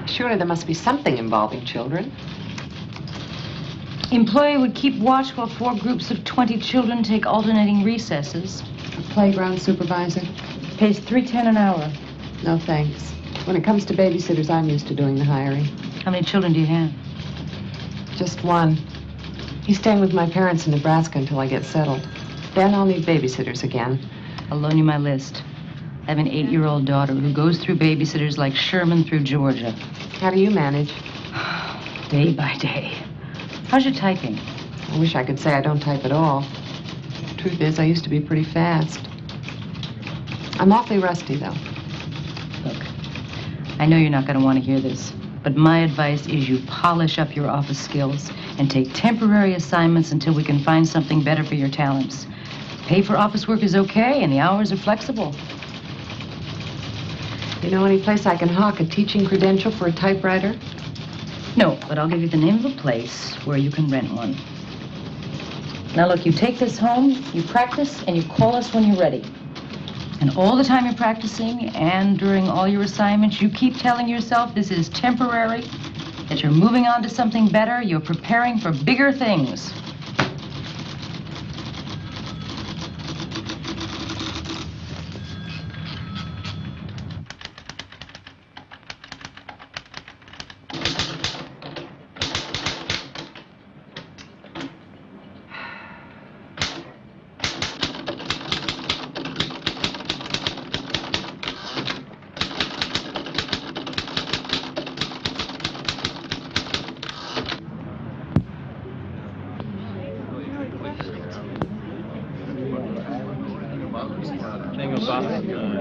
Surely there must be something involving children. Employee would keep watch while 4 groups of 20 children take alternating recesses. A playground supervisor? Pays $3.10 an hour. No, thanks. When it comes to babysitters, I'm used to doing the hiring. How many children do you have? Just one. He's staying with my parents in Nebraska until I get settled. Then I'll need babysitters again. I'll loan you my list. I have an 8-year-old daughter who goes through babysitters like Sherman through Georgia. How do you manage? Day by day. How's your typing? I wish I could say I don't type at all. Truth is, I used to be pretty fast. I'm awfully rusty, though. Look, I know you're not going to want to hear this, but my advice is you polish up your office skills and take temporary assignments until we can find something better for your talents. Pay for office work is okay, and the hours are flexible. You know any place I can hawk a teaching credential for a typewriter? No, but I'll give you the name of a place where you can rent one. Now look, you take this home, you practice, and you call us when you're ready. And all the time you're practicing and during all your assignments, you keep telling yourself this is temporary, that you're moving on to something better, you're preparing for bigger things.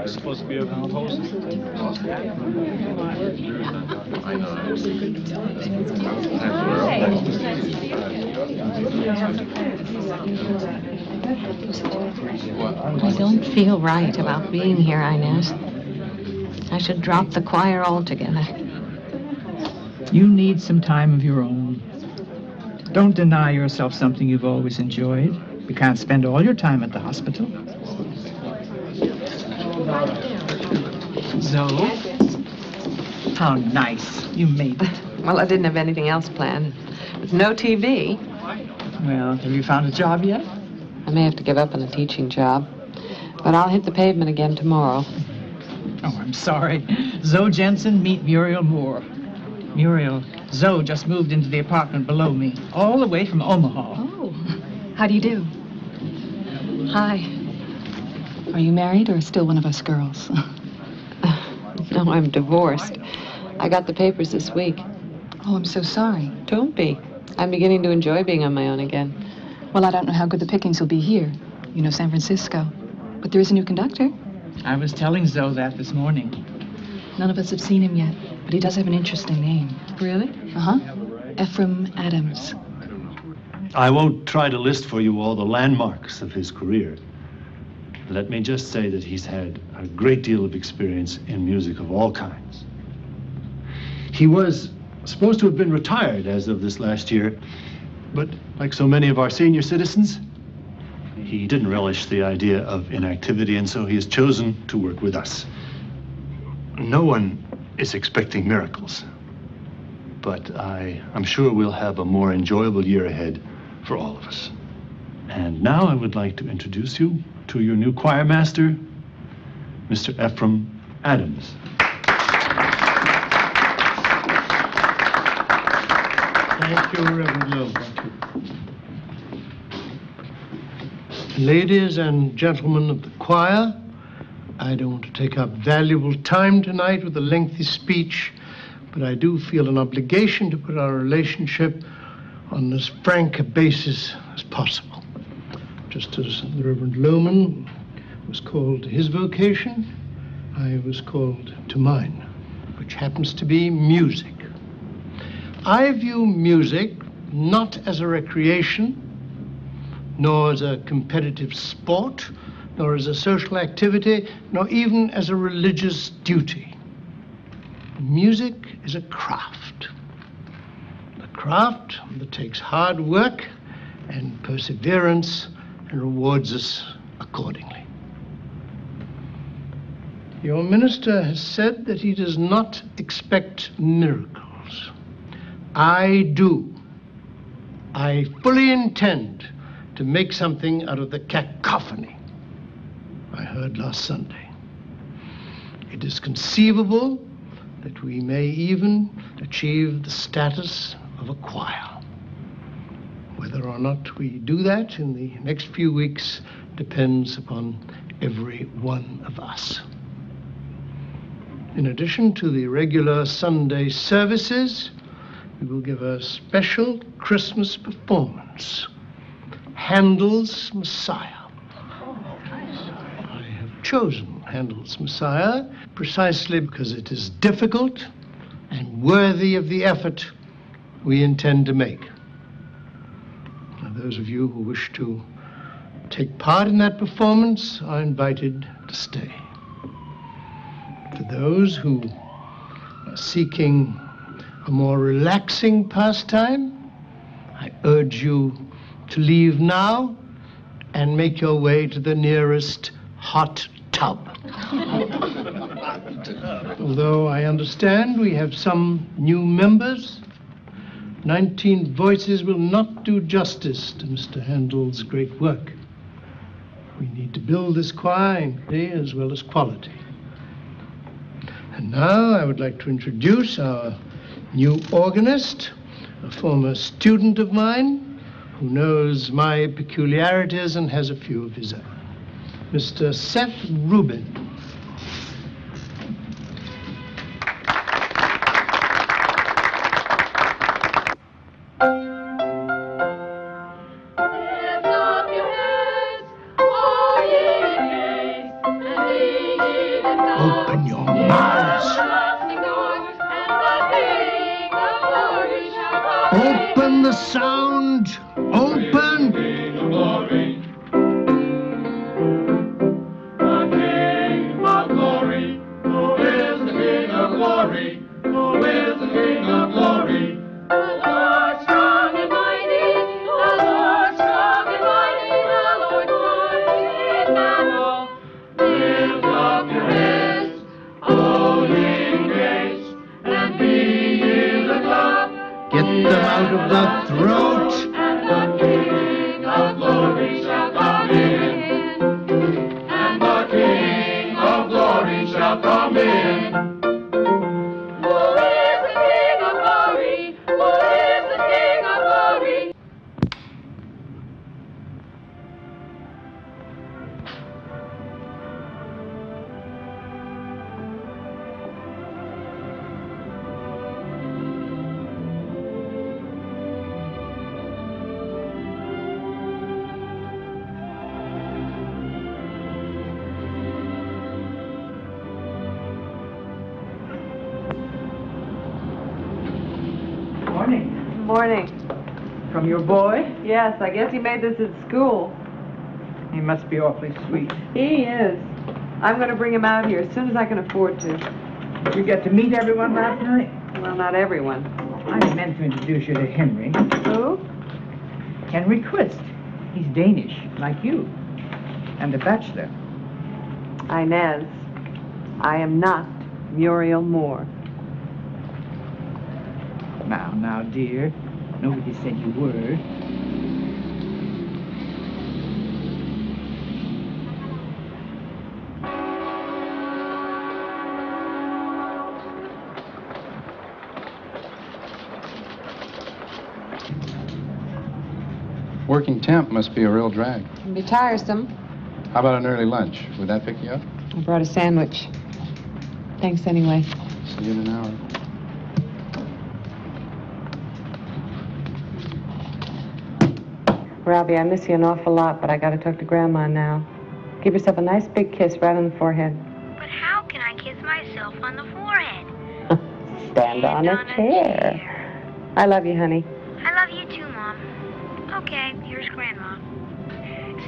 Supposed to be a host. I don't feel right about being here, Inez. I should drop the choir altogether. You need some time of your own. Don't deny yourself something you've always enjoyed. You can't spend all your time at the hospital. Zoe? How nice. You made it. Well, I didn't have anything else planned. With no TV. Well, have you found a job yet? I may have to give up on a teaching job. But I'll hit the pavement again tomorrow. Oh, I'm sorry. Zoe Jensen, meet Muriel Moore. Muriel, Zoe just moved into the apartment below me, all the way from Omaha. Oh, how do you do? Hi. Are you married or still one of us girls? No, I'm divorced. I got the papers this week. Oh, I'm so sorry. Don't be. I'm beginning to enjoy being on my own again. Well, I don't know how good the pickings will be here. You know, San Francisco. But there is a new conductor. I was telling Zoe that this morning. None of us have seen him yet, but he does have an interesting name. Really? Uh-huh. Ephraim Adams. I won't try to list for you all the landmarks of his career. Let me just say that he's had a great deal of experience in music of all kinds. He was supposed to have been retired as of this last year, but like so many of our senior citizens, he didn't relish the idea of inactivity, and so he has chosen to work with us. No one is expecting miracles, but I'm sure we'll have a more enjoyable year ahead for all of us. And now I would like to introduce you to your new choir master, Mr. Ephraim Adams. Thank you, Reverend Lowe. Ladies and gentlemen of the choir, I don't want to take up valuable time tonight with a lengthy speech, but I do feel an obligation to put our relationship on as frank a basis as possible. Just as the Reverend Lohman was called to his vocation, I was called to mine, which happens to be music. I view music not as a recreation, nor as a competitive sport, nor as a social activity, nor even as a religious duty. Music is a craft. A craft that takes hard work and perseverance and rewards us accordingly. Your minister has said that he does not expect miracles. I do. I fully intend to make something out of the cacophony I heard last Sunday. It is conceivable that we may even achieve the status of a choir. Whether or not we do that in the next few weeks depends upon every one of us. In addition to the regular Sunday services, we will give a special Christmas performance, Handel's Messiah. I have chosen Handel's Messiah precisely because it is difficult and worthy of the effort we intend to make. Now, those of you who wish to take part in that performance are invited to stay. For those who are seeking a more relaxing pastime, I urge you to leave now and make your way to the nearest hot tub. Although I understand we have some new members, 19 voices will not do justice to Mr. Handel's great work. We need to build this choir in quantity as well as quality. And now I would like to introduce our new organist, a former student of mine who knows my peculiarities and has a few of his own, Mr. Seth Rubin. Open your mouths. Open the sound. Open. Get them out of the throat. And the King of glory shall come in. And the King of glory shall come in. Who is the King of glory? Morning. Morning. From your boy? Yes, I guess he made this at school. He must be awfully sweet. He is. I'm going to bring him out here as soon as I can afford to. Did you get to meet everyone last night? Well, not everyone. I meant to introduce you to Henry. Who? Henry Quist. He's Danish, like you. And a bachelor. Inez, I am not Muriel Moore. Now, dear. Nobody said you were. Working temp must be a real drag. It'll be tiresome. How about an early lunch? Would that pick you up? I brought a sandwich. Thanks anyway. See you in an hour. Robbie, I miss you an awful lot, but I gotta talk to Grandma now. Give yourself a nice big kiss right on the forehead. But how can I kiss myself on the forehead? Stand on a chair. I love you, honey. I love you too, Mom. Okay, here's Grandma.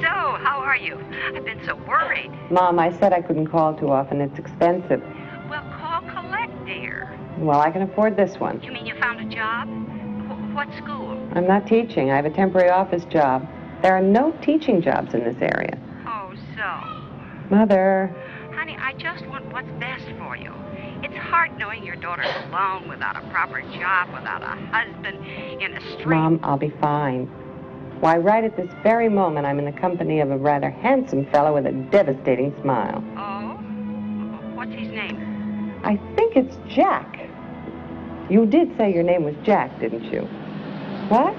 So, how are you? I've been so worried. Mom, I said I couldn't call too often. It's expensive. Well, call Colette, dear. Well, I can afford this one. You mean you found a job? What school? I'm not teaching. I have a temporary office job. There are no teaching jobs in this area. Oh, so. Mother. Honey, I just want what's best for you. It's hard knowing your daughter's alone without a proper job, without a husband, in a street. Mom, I'll be fine. Why, right at this very moment, I'm in the company of a rather handsome fellow with a devastating smile. Oh? What's his name? I think it's Jack. You did say your name was Jack, didn't you? What?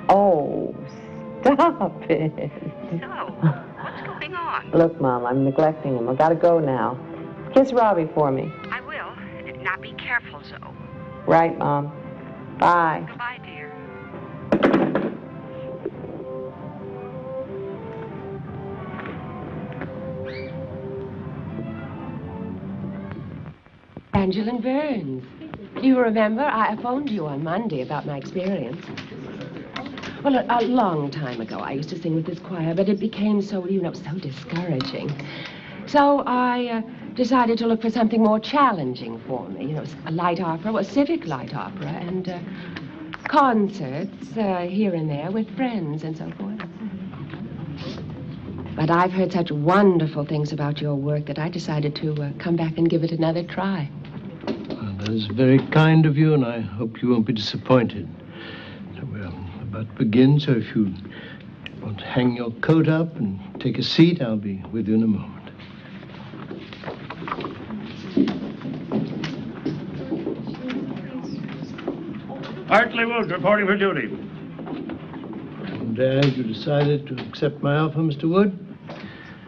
Oh, stop it. So, what's going on? Look, Mom, I'm neglecting him. I've got to go now. Kiss Robbie for me. I will. Now be careful, so. Right, Mom. Bye. Goodbye, dear. Angeline Burns. Do you remember? I phoned you on Monday about my experience. Well, a long time ago, I used to sing with this choir, but it became so discouraging. So I decided to look for something more challenging for me. A light opera, a civic light opera, and concerts here and there with friends and so forth. But I've heard such wonderful things about your work that I decided to come back and give it another try. Well, that is very kind of you, and I hope you won't be disappointed. So we're about to begin, so if you want to hang your coat up and take a seat, I'll be with you in a moment. Hartley Wood reporting for duty. I'm glad you decided to accept my offer, Mr. Wood.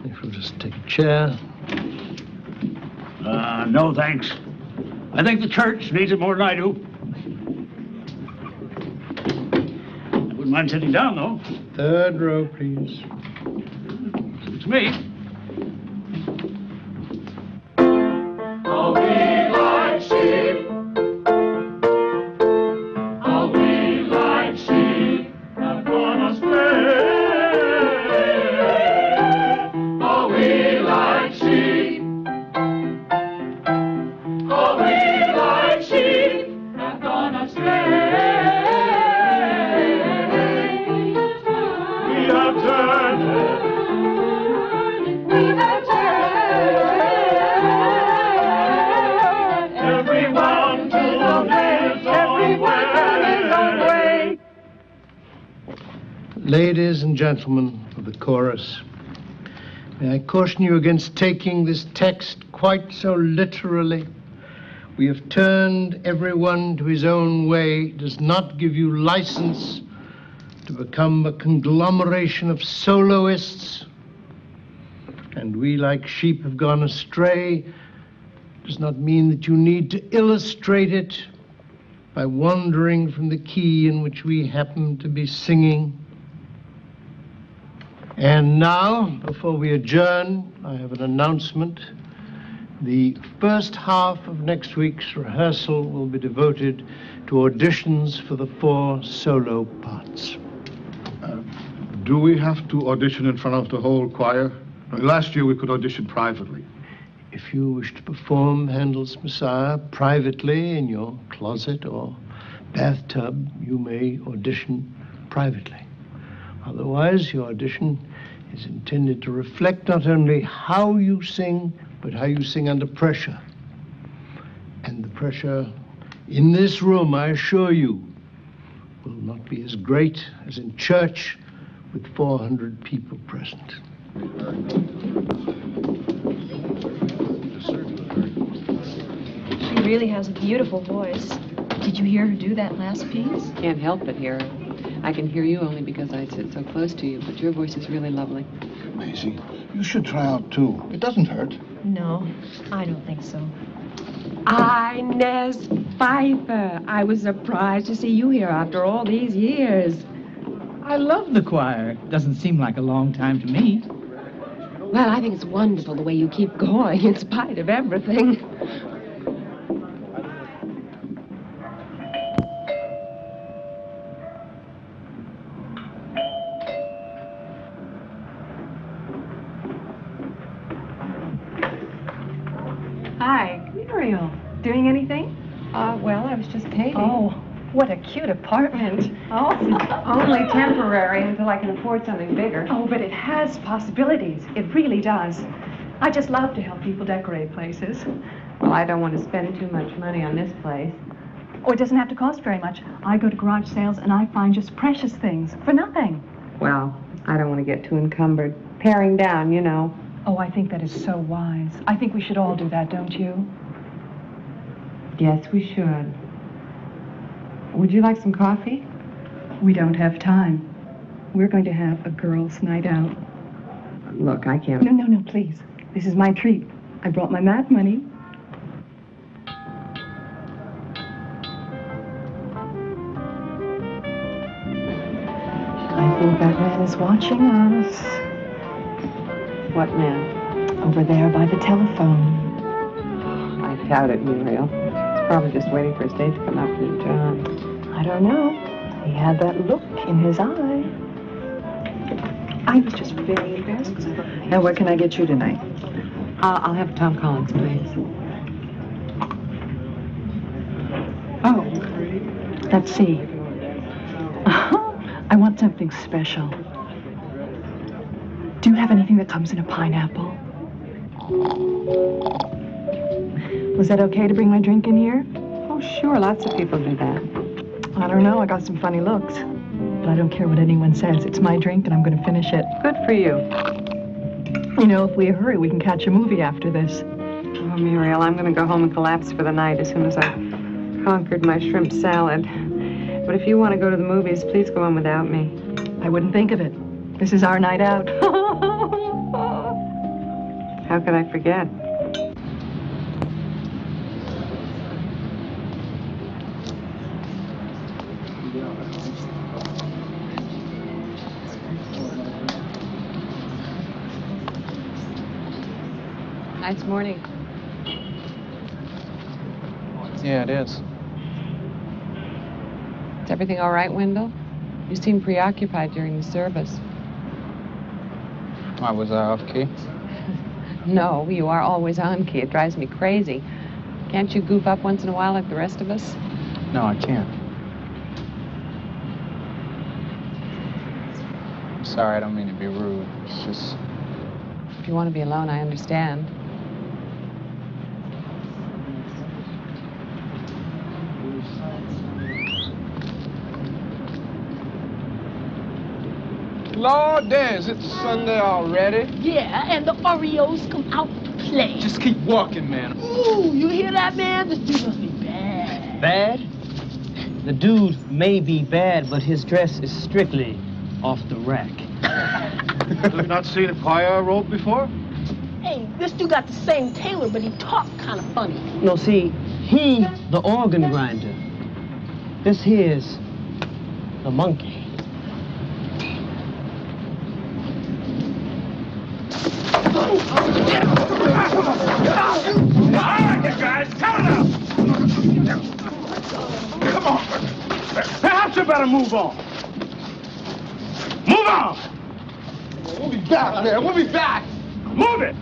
If you'll just take a chair. No, thanks. I think the church needs it more than I do. I wouldn't mind sitting down, though. Third row, please. Suits me. All we like sheep. All we like sheep have gone astray. All we like sheep. All we like sheep have gone astray. We have turned. We have turned. Everyone to his own way. Ladies and gentlemen of the chorus, may I caution you against taking this text quite so literally. We have turned everyone to his own way does not give you license to become a conglomeration of soloists. And we, like sheep, have gone astray does not mean that you need to illustrate it by wandering from the key in which we happen to be singing. And now, before we adjourn, I have an announcement. The first half of next week's rehearsal will be devoted to auditions for the 4 solo parts. Do we have to audition in front of the whole choir? Last year we could audition privately. If you wish to perform Handel's Messiah privately in your closet or bathtub, you may audition privately. Otherwise, your audition is intended to reflect not only how you sing, but how you sing under pressure. And the pressure in this room, I assure you, will not be as great as in church with 400 people present. She really has a beautiful voice. Did you hear her do that last piece? Can't help but hear her. I can hear you only because I sit so close to you, but your voice is really lovely. Maisie, you should try out too. It doesn't hurt. No, I don't think so. Inez Pfeiffer. I was surprised to see you here after all these years. I love the choir. It doesn't seem like a long time to me. Well, I think it's wonderful the way you keep going in spite of everything. Hi, Muriel. Doing anything? Well, I was just painting. Oh, what a cute apartment. Oh, only temporary until I can afford something bigger. Oh, but it has possibilities. It really does. I just love to help people decorate places. Well, I don't want to spend too much money on this place. Oh, it doesn't have to cost very much. I go to garage sales and I find just precious things for nothing. Well, I don't want to get too encumbered. Paring down, you know. Oh, I think that is so wise. I think we should all do that, don't you? Yes, we should. Would you like some coffee? We don't have time. We're going to have a girls' night out. Look, I can't... No, please. This is my treat. I brought my mat money. I think that man is watching us. What man? Over there by the telephone. I doubt it, Muriel. He's probably just waiting for his date to come up from John. I don't know. He had that look in his eye. I was just very embarrassed. Now, what can I get you tonight? I'll have Tom Collins, please. Oh, let's see. I want something special. Do you have anything that comes in a pineapple? Was that okay to bring my drink in here? Oh, sure. Lots of people do that. I don't know. I got some funny looks. But I don't care what anyone says. It's my drink, and I'm going to finish it. Good for you. You know, if we hurry, we can catch a movie after this. Oh, Muriel, I'm going to go home and collapse for the night as soon as I've conquered my shrimp salad. But if you want to go to the movies, please go on without me. I wouldn't think of it. This is our night out. How could I forget? Nice morning. Yeah, it is. Is everything all right, Wendell? You seemed preoccupied during the service. Why, was I off key? No, you are always on key. It drives me crazy. Can't you goof up once in a while like the rest of us? No, I can't. I'm sorry, I don't mean to be rude. It's just... If you want to be alone, I understand. Lord, Dance, it's Sunday already. Yeah, and the Oreos come out to play. Just keep walking, man. Ooh, you hear that, man? This dude must be bad. Bad? The dude may be bad, but his dress is strictly off the rack. Have you not seen a choir robe before? Hey, this dude got the same tailor, but he talks kind of funny. No, see, he the organ grinder. This here's the monkey. right, you guys, count it out! Come on. Perhaps you better move on. Move on! We'll be back, man. We'll be back. Move it!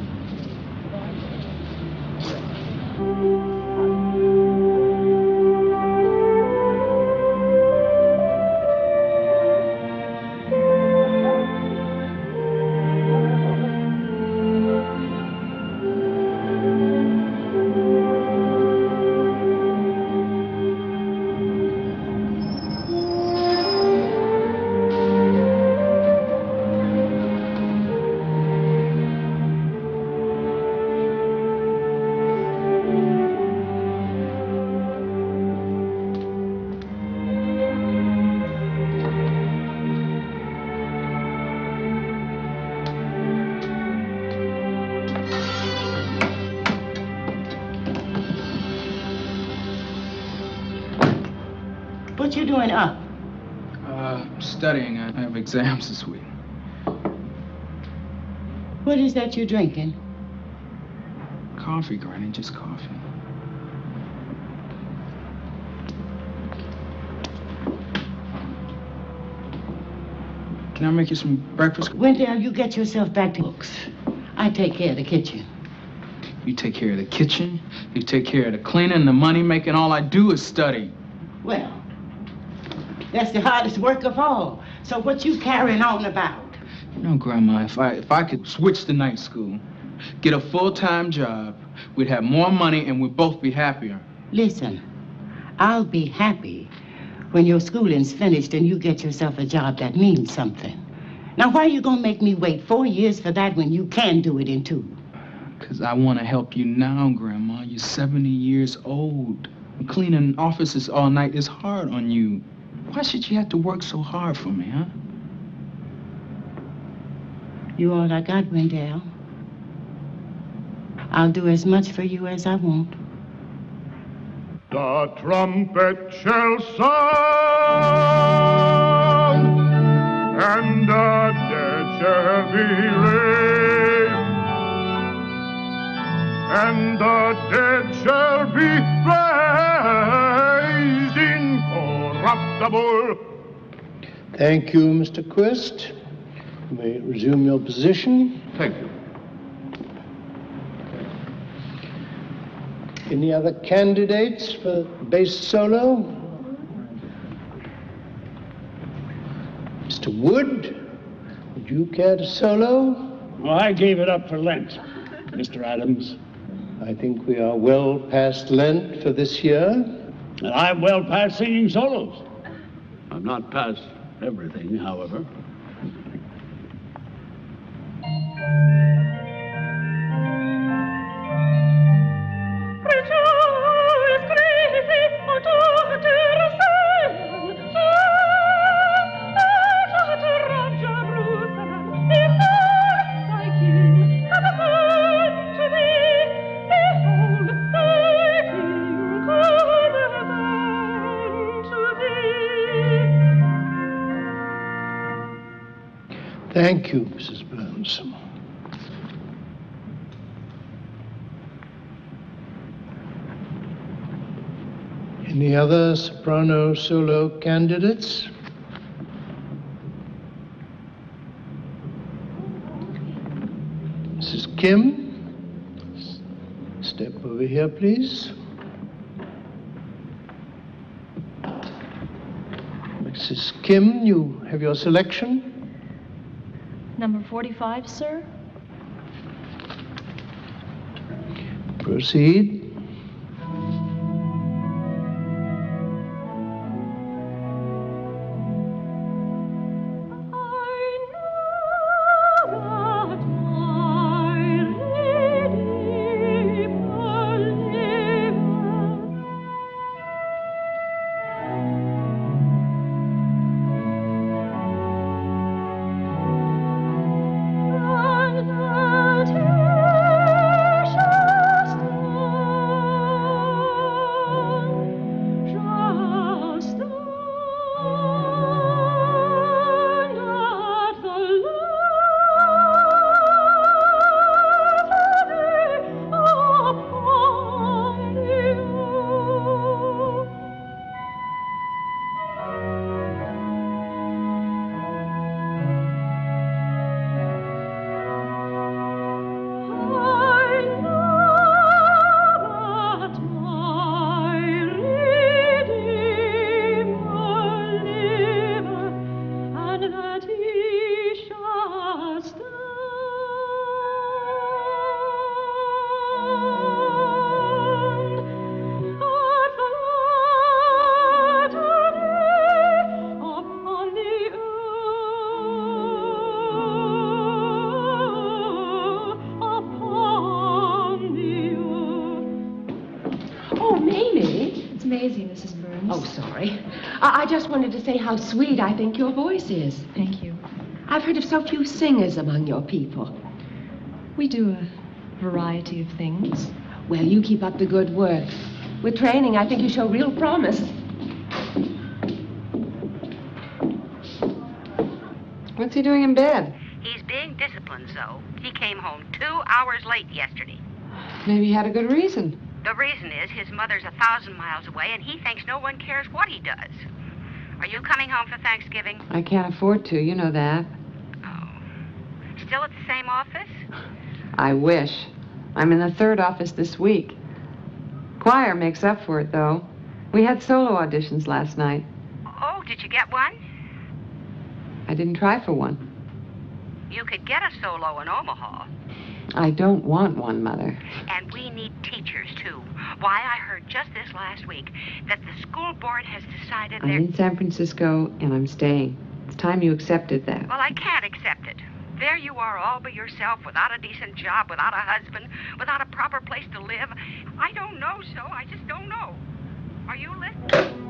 What you doing up? Studying. I have exams this week. What is that you're drinking? Coffee, Granny, just coffee. Can I make you some breakfast? Wendell, you get yourself back to books. I take care of the kitchen. You take care of the kitchen, you take care of the cleaning, the money making. All I do is study. Well, that's the hardest work of all. So what you carrying on about? You know, Grandma, if I could switch to night school, get a full-time job, we'd have more money and we'd both be happier. Listen, I'll be happy when your schooling's finished and you get yourself a job that means something. Now, why are you gonna make me wait 4 years for that when you can do it in 2? Because I want to help you now, Grandma. You're 70 years old. Cleaning offices all night is hard on you. Why should you have to work so hard for me, huh? You all I got, Wendell. I'll do as much for you as I want. The trumpet shall sound, and the dead shall be raised, and the dead shall be raised incorruptible. Thank you, Mr. Quist. You may resume your position. Thank you. Any other candidates for bass solo? Mr. Wood, would you care to solo? Well, I gave it up for Lent, Mr. Adams. I think we are well past Lent for this year. And I'm well past singing solos. I'm not past everything, however. Thank you, Mrs. Burns. Any other soprano solo candidates? Mrs. Kim, step over here, please. Mrs. Kim, you have your selection. Number 45, sir. Proceed. Henry. I just wanted to say how sweet I think your voice is. Thank you. I've heard of so few singers among your people. We do a variety of things. Well, you keep up the good work. With training, I think you show real promise. What's he doing in bed? He's being disciplined, Zoe. He came home 2 hours late yesterday. Maybe he had a good reason. The reason is his mother's 1,000 miles away, and he thinks no one cares what he does. Are you coming home for Thanksgiving? I can't afford to, you know that. Still at the same office? I wish. I'm in the 3rd office this week. Choir makes up for it, though. We had solo auditions last night. Oh, did you get one? I didn't try for one. You could get a solo in Omaha. I don't want one, Mother. And we need teachers, too. Why, I heard just this last week that the school board has decided I'm in San Francisco, and I'm staying. It's time you accepted that. Well, I can't accept it. There you are all by yourself, without a decent job, without a husband, without a proper place to live. I don't know, so I just don't know. Are you listening?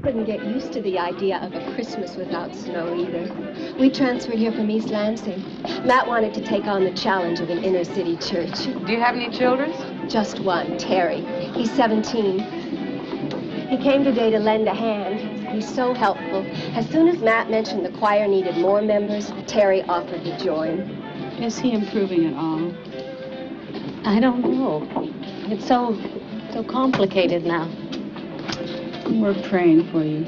Couldn't get used to the idea of a Christmas without snow either. We transferred here from East Lansing. Matt wanted to take on the challenge of an inner city church. Do you have any children? Just one, Terry. He's 17. He came today to lend a hand. He's so helpful. As soon as Matt mentioned the choir needed more members, Terry offered to join. Is he improving at all? I don't know. It's so complicated now. We're praying for you.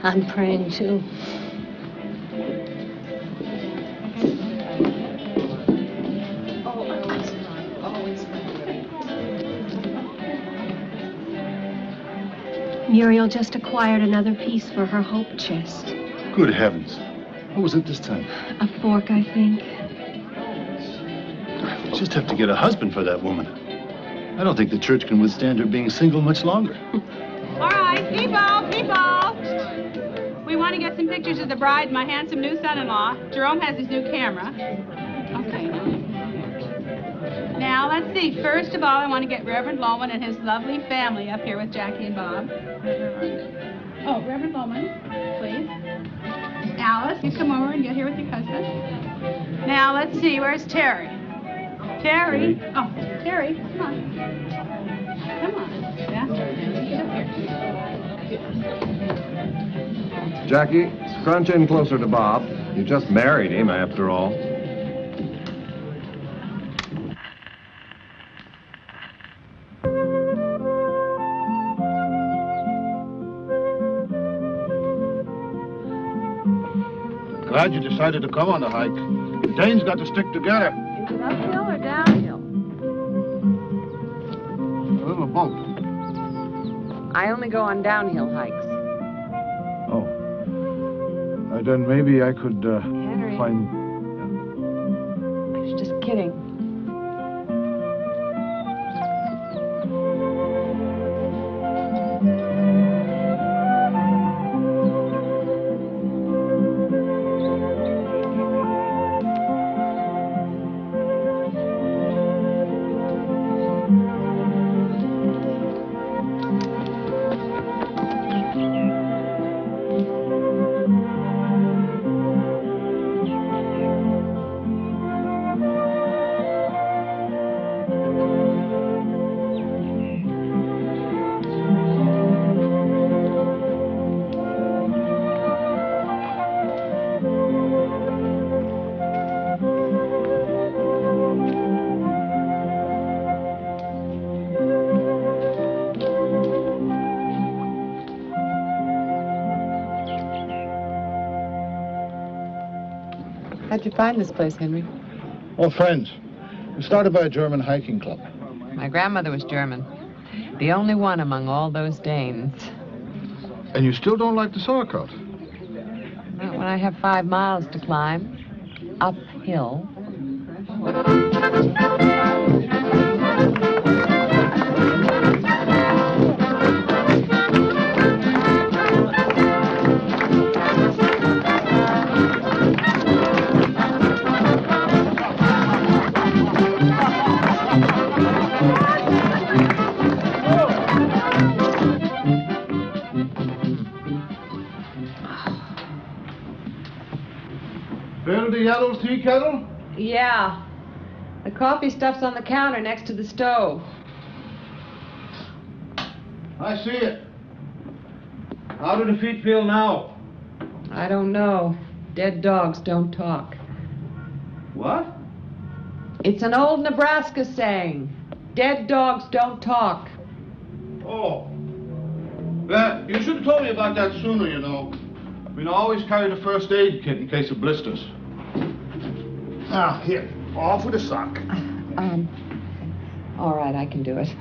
I'm praying too. Muriel just acquired another piece for her hope chest. Good heavens. What was it this time? A fork, I think. We just have to get a husband for that woman. I don't think the church can withstand her being single much longer. All right, people. We want to get some pictures of the bride and my handsome new son-in-law. Jerome has his new camera. Okay. Now, let's see. First of all, I want to get Reverend Loman and his lovely family up here with Jackie and Bob. Oh, Reverend Loman, please. Alice, you come over and get here with your cousin. Now, let's see. Where's Terry? Terry? Oh, Terry, come on. Come on. Yeah. Get up here. Jackie, scrunch in closer to Bob. You just married him, after all. Glad you decided to come on the hike. The Danes got to stick together. Is it uphill or downhill? A little boat. I only go on downhill hikes. Oh. Then maybe I could Henry. find... I was just kidding. How'd you find this place, Henry? Oh, friends. We started by a German hiking club. My grandmother was German. The only one among all those Danes. And you still don't like the sauerkraut? Not when I have 5 miles to climb. Uphill. with the yellow tea kettle? Yeah. The coffee stuff's on the counter next to the stove. I see it. How do the feet feel now? I don't know. Dead dogs don't talk. What? It's an old Nebraska saying. Dead dogs don't talk. Oh. Well, you should have told me about that sooner, you know. I mean, I always carry the first aid kit in case of blisters. Now, here. Off with a sock. All right, I can do it.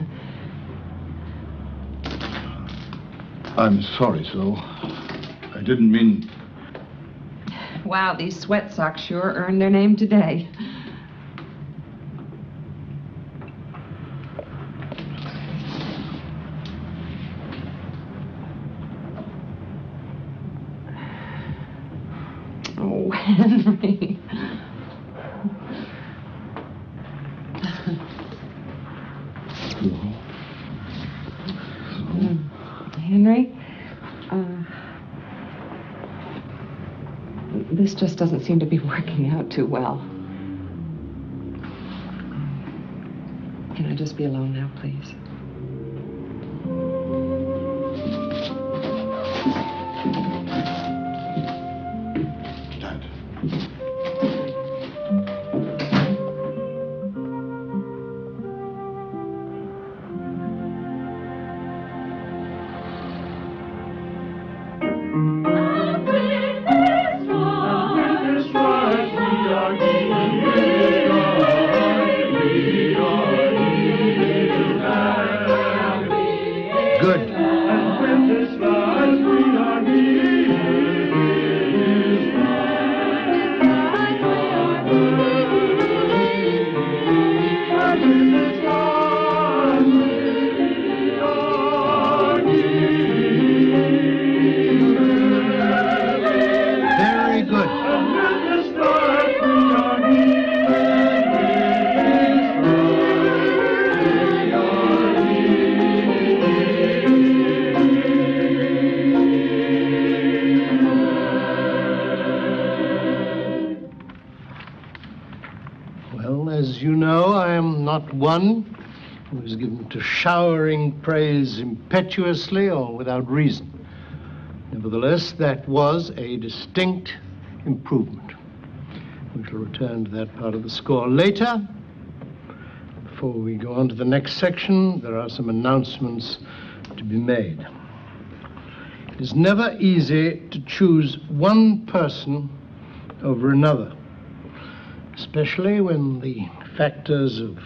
I'm sorry, Sue. I didn't mean... Wow, these sweat socks sure earned their name today. Oh, Henry. Henry, this just doesn't seem to be working out too well. Can I just be alone now, please? One who is given to showering praise impetuously or without reason. Nevertheless, that was a distinct improvement. We shall return to that part of the score later. Before we go on to the next section, there are some announcements to be made. It is never easy to choose one person over another, especially when the factors of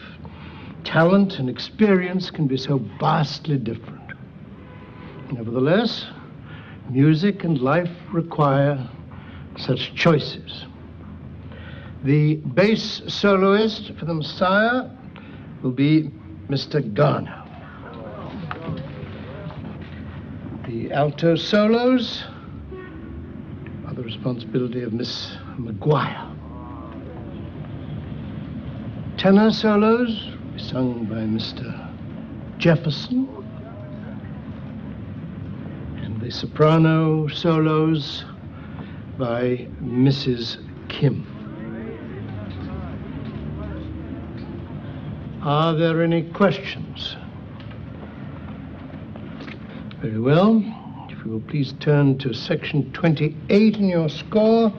talent and experience can be so vastly different. Nevertheless, music and life require such choices. The bass soloist for the Messiah will be Mr. Garner. The alto solos are the responsibility of Miss McGuire. Tenor solos sung by Mr. Jefferson, and the soprano solos by Mrs. Kim. Are there any questions? Very well. If you will please turn to section 28 in your score,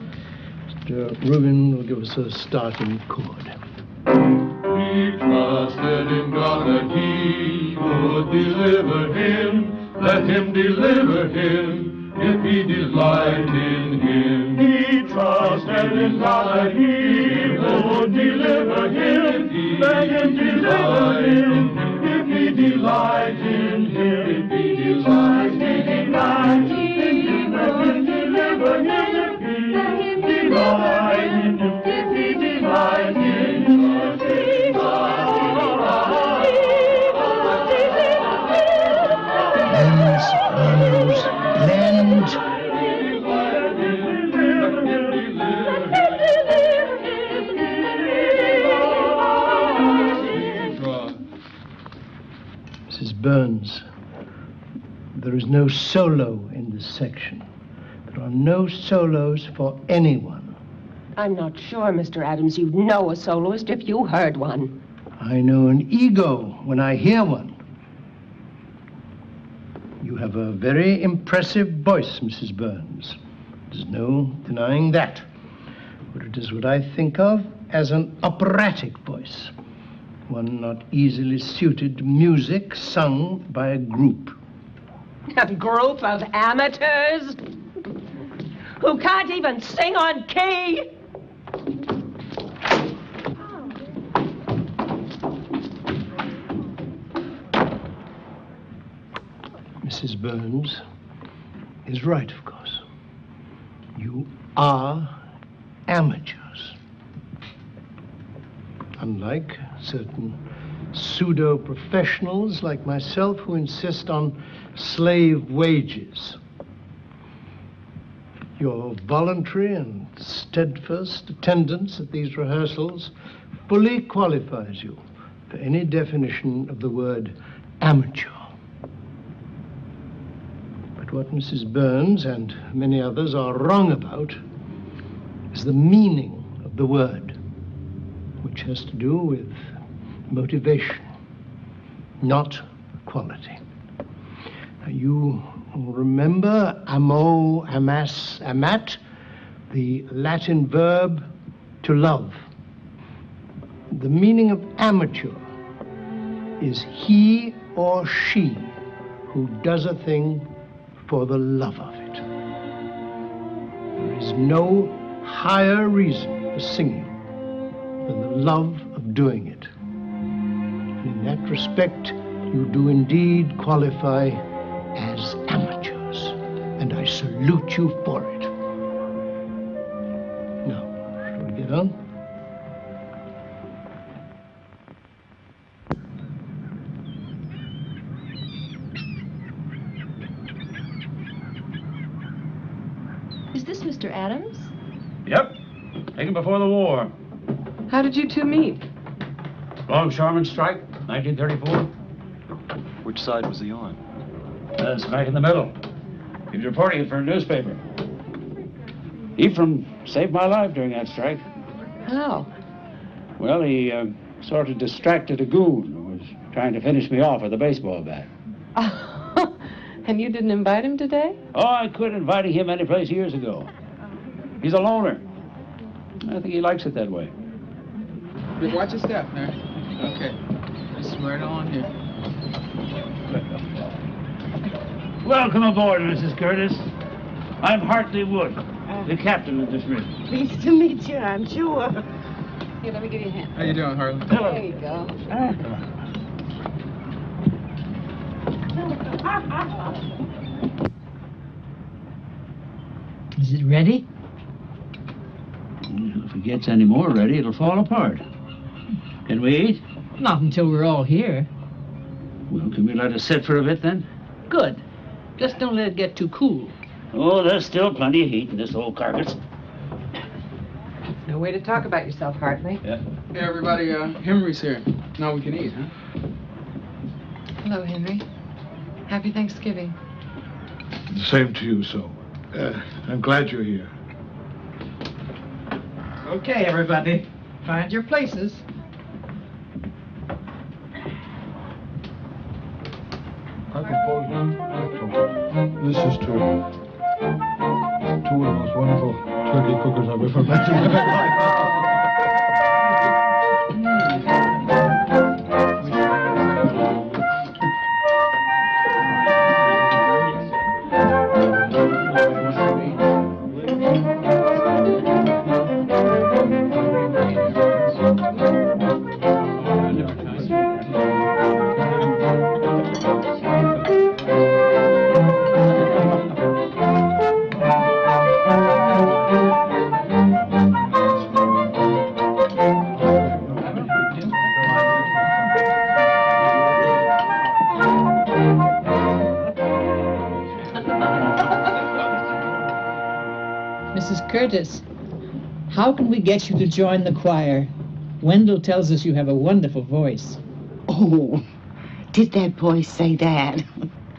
Mr. Rubin will give us a starting chord. He trusted in God that He would deliver him. Let Him deliver him if he delight in Him. He trusted in God that He would deliver him. Let Him deliver him if he delight in Him. If he delight in Him, let Him deliver him. Let Him delight in Him if he delight in Him. Mrs. Burns, there is no solo in this section. There are no solos for anyone. I'm not sure, Mr. Adams, you'd know a soloist if you heard one. I know an ego when I hear one. You have a very impressive voice, Mrs. Burns. There's no denying that. But it is what I think of as an operatic voice, one not easily suited to music sung by a group. A group of amateurs who can't even sing on key. Mrs. Burns is right, of course. You are amateurs. Unlike certain pseudo-professionals like myself who insist on slave wages. Your voluntary and steadfast attendance at these rehearsals fully qualifies you for any definition of the word amateur. But what Mrs. Burns and many others are wrong about is the meaning of the word, which has to do with motivation, not quality. Now, you remember amo, amas, amat, the Latin verb to love. The meaning of amateur is he or she who does a thing for the love of it. There is no higher reason for singing than the love of doing it. And in that respect, you do indeed qualify as amateurs, and I salute you for it. Now, shall we get on? Is this Mr. Adams? Yep. Taken before the war. How did you two meet? Longshoremen's strike, 1934. Which side was he on? Smack in the middle. He was reporting it for a newspaper. Ephraim saved my life during that strike. How? Well, he sort of distracted a goon who was trying to finish me off with a baseball bat. And you didn't invite him today? Oh, I quit inviting him any place years ago. He's a loner. I think he likes it that way. Watch your step, man. Okay. Just right on here. Welcome aboard, Mrs. Curtis. I'm Hartley Wood, the captain of this rig. Pleased to meet you, I'm sure. Here, let me give you a hand. How you doing, Harley? Hello. There you go. Is it ready? If it gets any more ready, it'll fall apart. Can we eat? Not until we're all here. Well, can we let it sit for a bit then? Good. Just don't let it get too cool. Oh, there's still plenty of heat in this old carcass. No way to talk about yourself, Hartley. Yeah. Hey, everybody, Henry's here. Now we can eat, huh? Hello, Henry. Happy Thanksgiving. The same to you, so. I'm glad you're here. Okay, everybody. Find your places. I propose this is two of the most wonderful turkey cookers I've ever met in my life. Curtis, how can we get you to join the choir? Wendell tells us you have a wonderful voice. Oh, did that voice say that?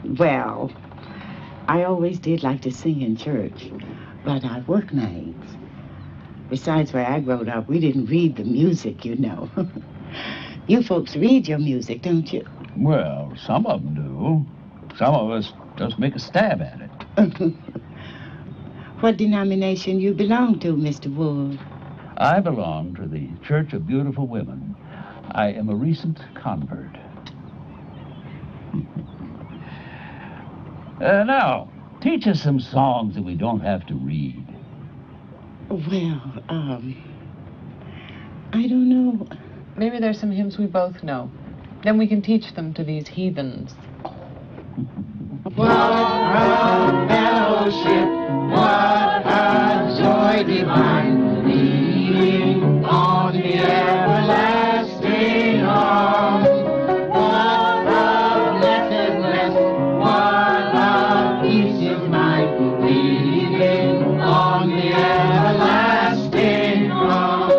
Well, I always did like to sing in church, but I work nights. Besides, where I growed up, we didn't read the music, you know. You folks read your music, don't you? Well, some of them do. Some of us just make a stab at it. What denomination you belong to, Mr. Ward? I belong to the Church of Beautiful Women. I am a recent convert. Now, teach us some songs that we don't have to read. Well, I don't know. Maybe there's some hymns we both know. Then we can teach them to these heathens. What a fellowship, what a joy divine, leaning on the everlasting arms. What a blessedness, what a peace is mine, leaning on the everlasting arms.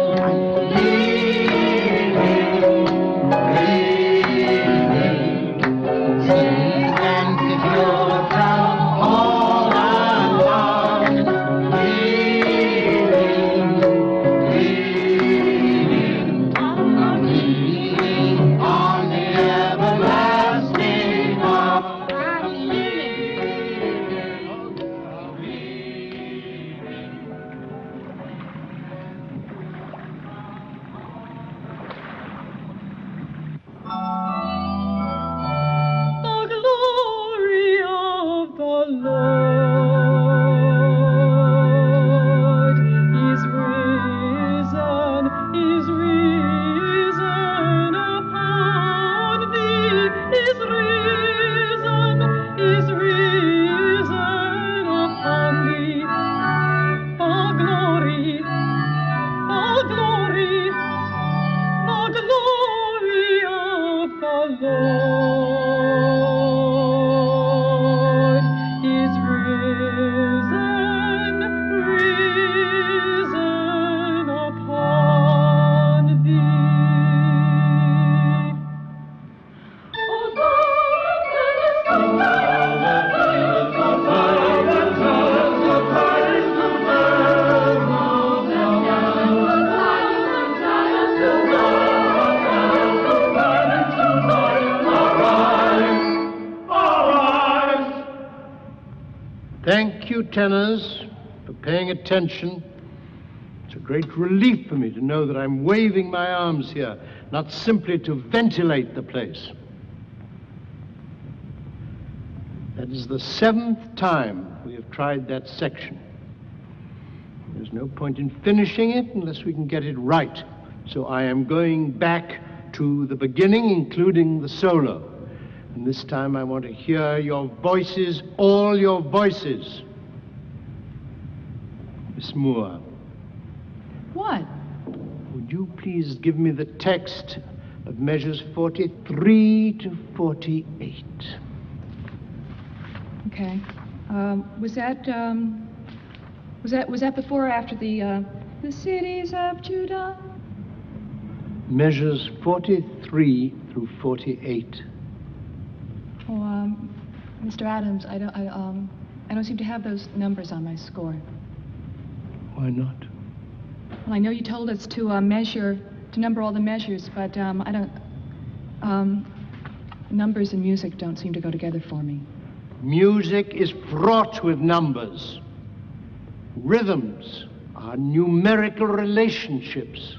Thank you, tenors, for paying attention. It's a great relief for me to know that I'm waving my arms here, not simply to ventilate the place. That is the 7th time we have tried that section. There's no point in finishing it unless we can get it right. So I am going back to the beginning, including the solo. And this time I want to hear your voices, all your voices. Miss Moore. What? Would you please give me the text of measures 43 to 48? Okay. Was that before or after the cities of Judah? Measures 43 through 48. Oh, Mr. Adams, I don't seem to have those numbers on my score. Why not? Well, I know you told us to number all the measures, but I don't. Numbers and music don't seem to go together for me. Music is fraught with numbers. Rhythms are numerical relationships,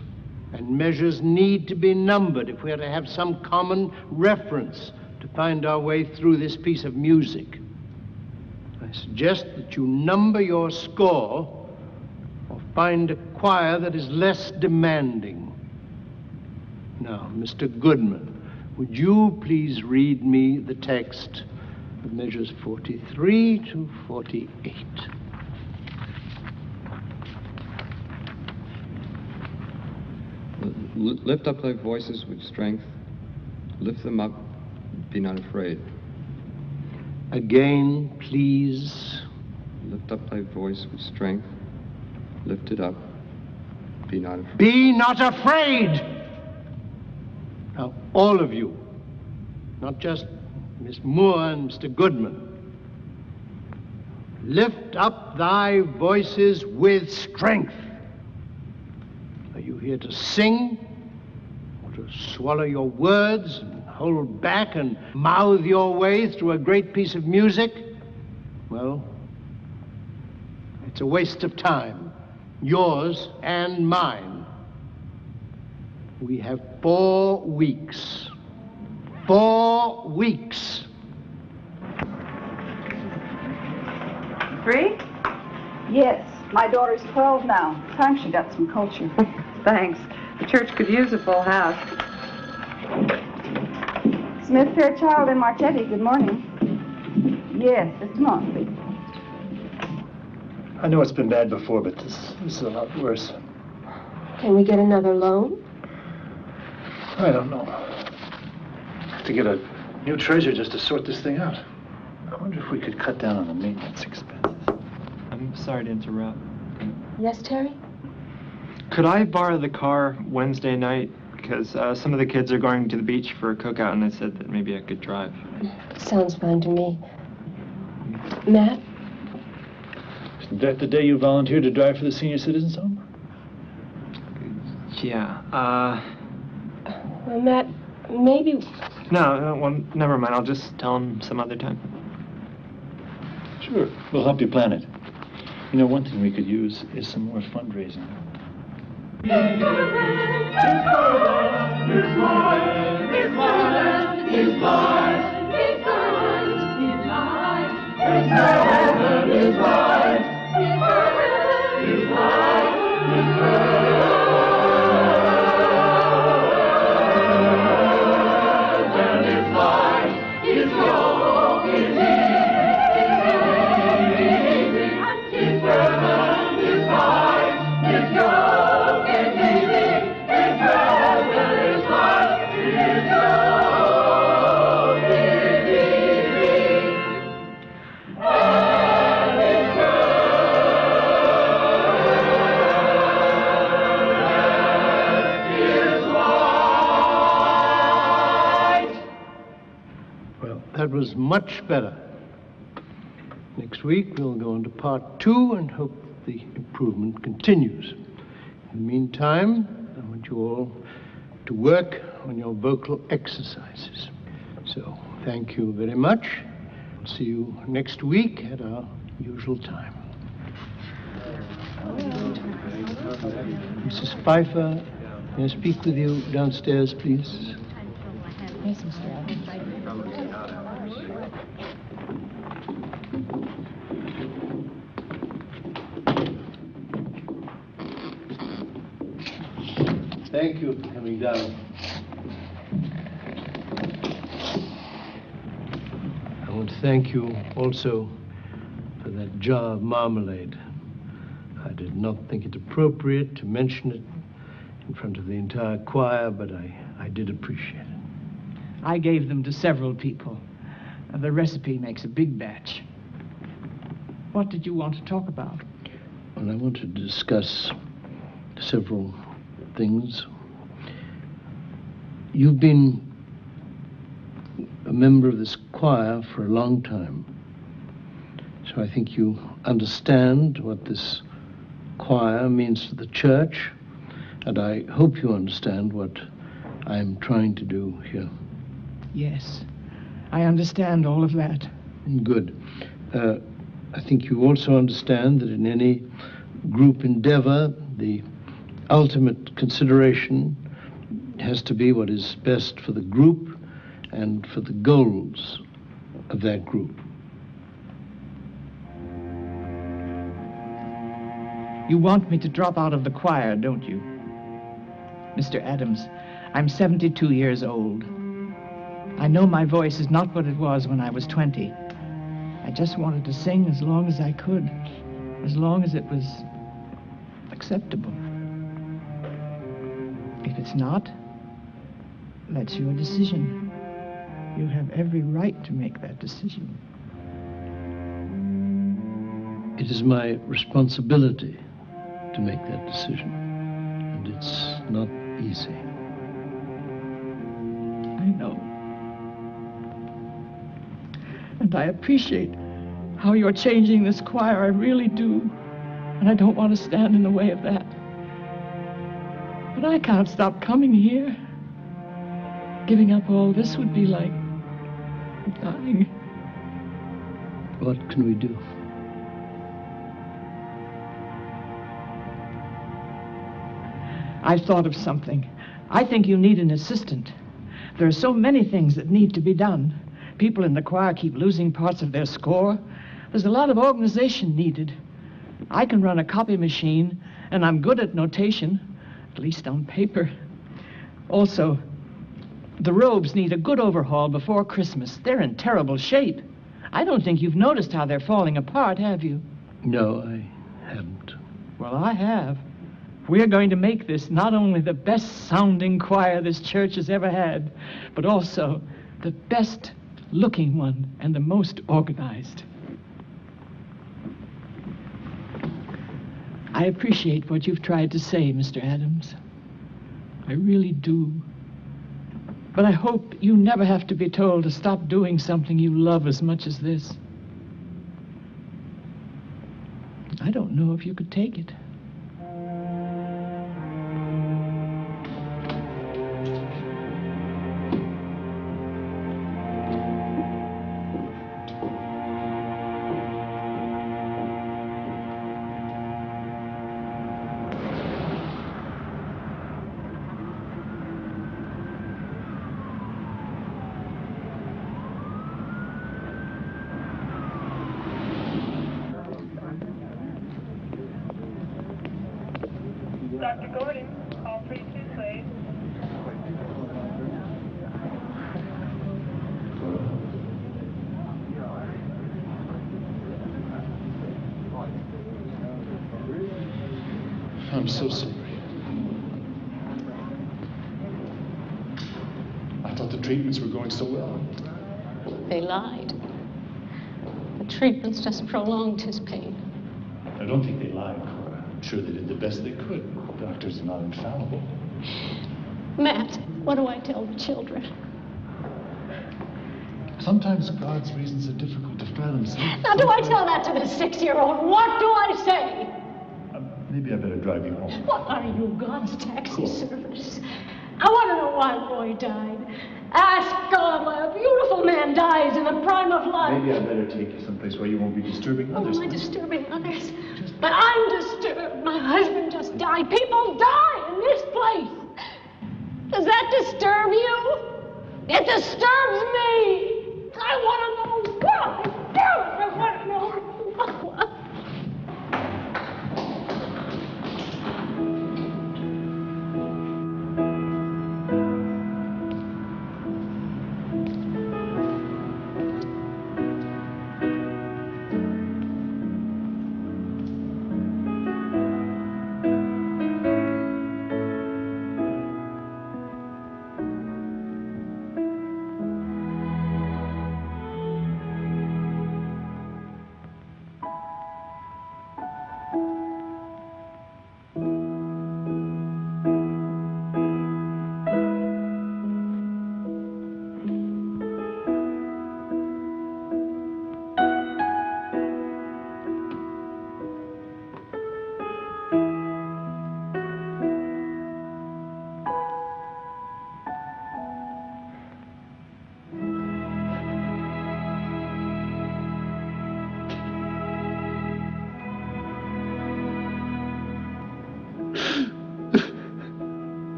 and measures need to be numbered if we are to have some common reference to find our way through this piece of music. I suggest that you number your score or find a choir that is less demanding. Now, Mr. Goodman, would you please read me the text of measures 43 to 48? Lift up thy voices with strength. Lift them up. Be not afraid. Again, please. Lift up thy voice with strength. Lift it up. Be not afraid. Be not afraid! Now, all of you, not just Miss Moore and Mr. Goodman, lift up thy voices with strength. Are you here to sing? Or to swallow your words and hold back and mouth your way through a great piece of music? Well, it's a waste of time, yours and mine. We have 4 weeks. 4 weeks. Free? Yes. My daughter's 12 now. Time she got some culture. Thanks. The church could use a full house. Smith, Fairchild, and Marchetti, good morning. Yes, just a moment, please. I know it's been bad before, but this is a lot worse. Can we get another loan? I don't know. To get a new treasurer just to sort this thing out. I wonder if we could cut down on the maintenance expenses. I'm sorry to interrupt. Yes, Terry? Could I borrow the car Wednesday night? Because some of the kids are going to the beach for a cookout, and I said that maybe I could drive. Sounds fine to me. Matt? Isn't that the day you volunteered to drive for the senior citizens home? Yeah, Well, Matt, maybe... No, well, never mind. I'll just tell him some other time. Sure. We'll help you plan it. You know, one thing we could use is some more fundraising. That was much better. Next week, we'll go into part 2 and hope the improvement continues. In the meantime, I want you all to work on your vocal exercises. So, thank you very much. I'll see you next week at our usual time. Mrs. Pfeiffer, may I speak with you downstairs, please? Yes, Mr. Adams. Thank you for coming down. I want to thank you also for that jar of marmalade. I did not think it appropriate to mention it in front of the entire choir, but I did appreciate it. I gave them to several people. The recipe makes a big batch. What did you want to talk about? Well, I want to discuss several things. You've been a member of this choir for a long time, so I think you understand what this choir means to the church, and I hope you understand what I'm trying to do here. Yes, I understand all of that. Good. I think you also understand that in any group endeavor, the ultimate consideration has to be what is best for the group and for the goals of that group. You want me to drop out of the choir, don't you? Mr. Adams, I'm 72 years old. I know my voice is not what it was when I was 20. I just wanted to sing as long as I could, as long as it was acceptable. If it's not, that's your decision. You have every right to make that decision. It is my responsibility to make that decision, and it's not easy. I know. And I appreciate how you're changing this choir. I really do. And I don't want to stand in the way of that. But I can't stop coming here. Giving up all this would be like dying. What can we do? I've thought of something. I think you need an assistant. There are so many things that need to be done. People in the choir keep losing parts of their score. There's a lot of organization needed. I can run a copy machine, and I'm good at notation, at least on paper. Also, the robes need a good overhaul before Christmas. They're in terrible shape. I don't think you've noticed how they're falling apart, have you? No, I haven't. Well, I have. We're going to make this not only the best-sounding choir this church has ever had, but also the best-looking one and the most organized. I appreciate what you've tried to say, Mr. Adams. I really do. But I hope you never have to be told to stop doing something you love as much as this. I don't know if you could take it. Dr. Gordon, call 32, please. I'm so sorry. I thought the treatments were going so well. They lied. The treatments just prolonged his pain. I don't think they lied, Cora. I'm sure they did the best they could. Doctors are not infallible. Matt, what do I tell the children? Sometimes God's reasons are difficult to fathom. Now, do I tell that to the 6-year-old? What do I say? Maybe I better drive you home. What are you, God's taxi service? I want to know why boy died. Ask God why a beautiful man dies in the prime of life. Maybe I better take you someplace where you won't be disturbing others. Am I disturbing others? But I'm disturbed. My husband just died. People die in this place. Does that disturb you? It disturbs me. I want to know what. I want to know what.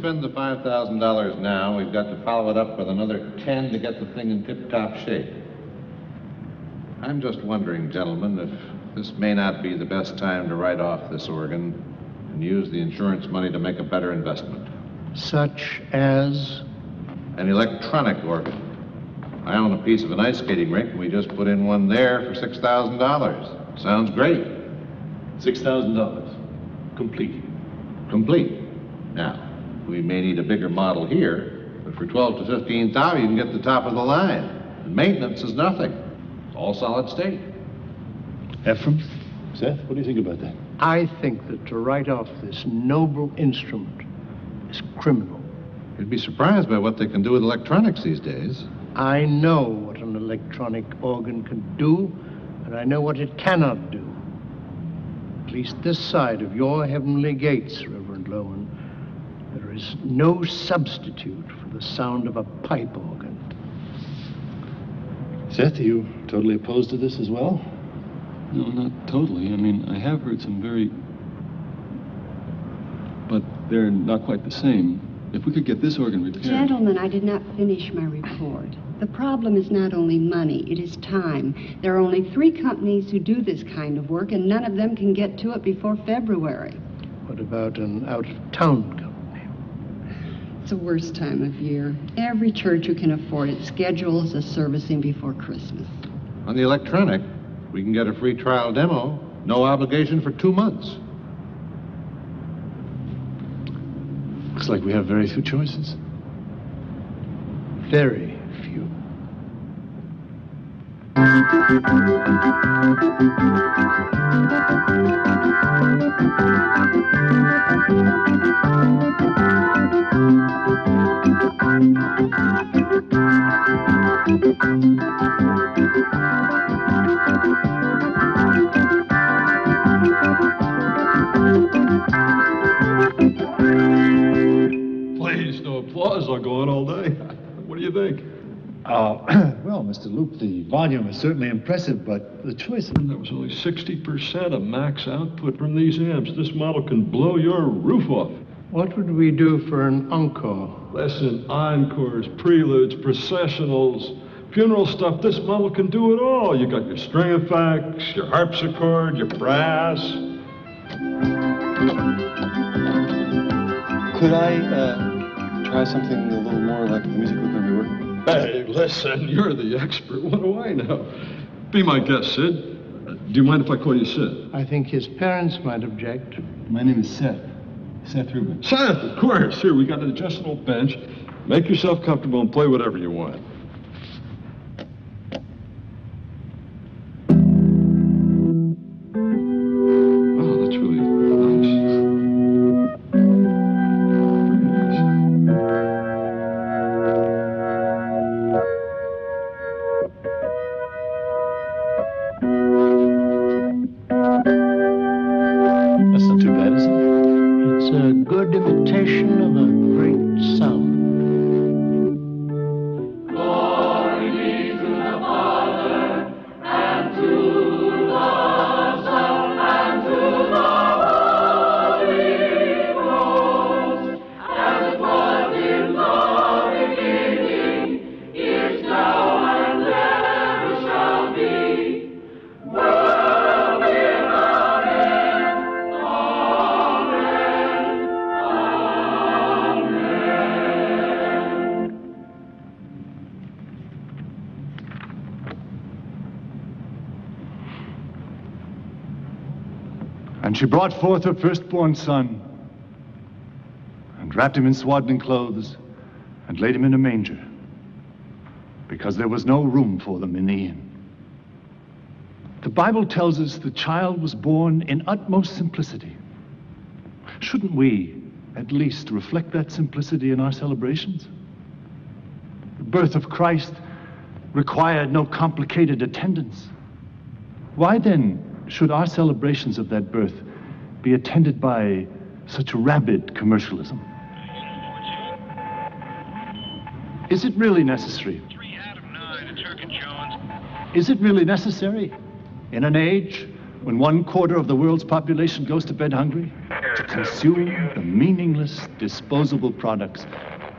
spend the $5,000 now, we've got to follow it up with another 10 to get the thing in tip-top shape. I'm just wondering, gentlemen, if this may not be the best time to write off this organ and use the insurance money to make a better investment. Such as? An electronic organ. I own a piece of an ice skating rink, and we just put in one there for $6,000. Sounds great. $6,000. Complete. Complete. Now, we may need a bigger model here, but for $12,000 to $15,000, you can get the top of the line. And maintenance is nothing. All solid state. Ephraim? Seth, what do you think about that? I think that to write off this noble instrument is criminal. You'd be surprised by what they can do with electronics these days. I know what an electronic organ can do, and I know what it cannot do. At least this side of your heavenly gates, Reverend Loman, there is no substitute for the sound of a pipe organ. Seth, are you totally opposed to this as well? No, not totally. I mean, I have heard some very... but they're not quite the same. If we could get this organ repaired... Gentlemen, I did not finish my report. The problem is not only money, it is time. There are only 3 companies who do this kind of work, and none of them can get to it before February. What about an out-of-town company? It's the worst time of year. Every church who can afford it schedules a servicing before Christmas. On the electronic, we can get a free trial demo, no obligation for 2 months. Looks like we have very few choices. Very few. Please, no applause. I'll go on all day. What do you think? Well, Mr. Loop, the volume is certainly impressive, but the choice... That was only 60% of max output from these amps. This model can blow your roof off. What would we do for an encore? Listen, encores, preludes, processionals, funeral stuff. This model can do it all. You got your string effects, your harpsichord, your brass. Could I try something a little more like the music we're going to be working with? Hey, listen, you're the expert. What do I know? Be my guest, Sid. Do you mind if I call you Sid? I think his parents might object. My name is Seth. Seth Rubin. Seth, of course. Here, we got an adjustable bench. Make yourself comfortable and play whatever you want. Oh, that's really nice. That's not too bad, is it? It's a good imitation of a great sound. Glory be to the Father, and to the Son, and to the Holy Ghost, as it was in the beginning, is now, and ever shall be, world without end. And she brought forth her firstborn son, and wrapped him in swaddling clothes, and laid him in a manger, because there was no room for them in the inn. The Bible tells us the child was born in utmost simplicity. Shouldn't we at least reflect that simplicity in our celebrations? The birth of Christ required no complicated attendance. Why then should our celebrations of that birth be attended by such rabid commercialism? Is it really necessary? Is it really necessary in an age when 1/4 of the world's population goes to bed hungry? to consume the meaningless, disposable products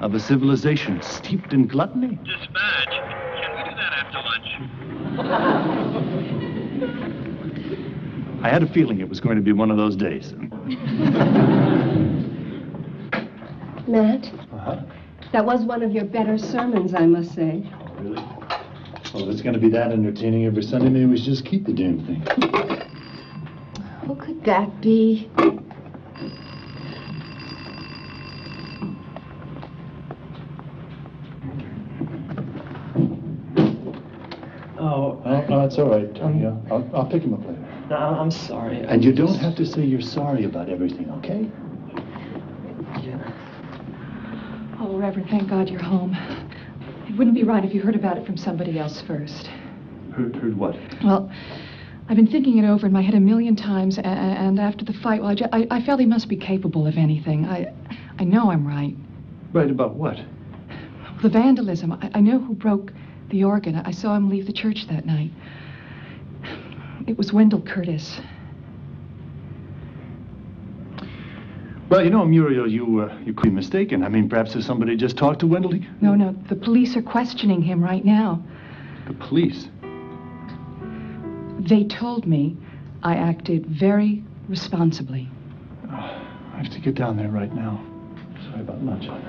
of a civilization steeped in gluttony? Dispatch, can we do that after lunch? I had a feeling it was going to be one of those days. Matt, Uh-huh. that was one of your better sermons, I must say. Really? Well, if it's going to be that entertaining every Sunday, maybe we should just keep the damn thing. Who could that be? Oh, no, it's all right, Tony. I'll pick him up later. No, I'm sorry. And you don't have to say you're sorry about everything, okay? Oh, Reverend, thank God you're home. It wouldn't be right if you heard about it from somebody else first. Heard what? Well, I've been thinking it over in my head a million times, and after the fight, well, I felt he must be capable of anything. I know I'm right. Right about what? The vandalism. I know who broke the organ. I saw him leave the church that night. It was Wendell Curtis. Well, you know, Muriel, you could be mistaken. I mean, perhaps if somebody just talked to Wendell. No, the police are questioning him right now. The police? They told me I acted very responsibly. I have to get down there right now. Sorry about lunch. I'll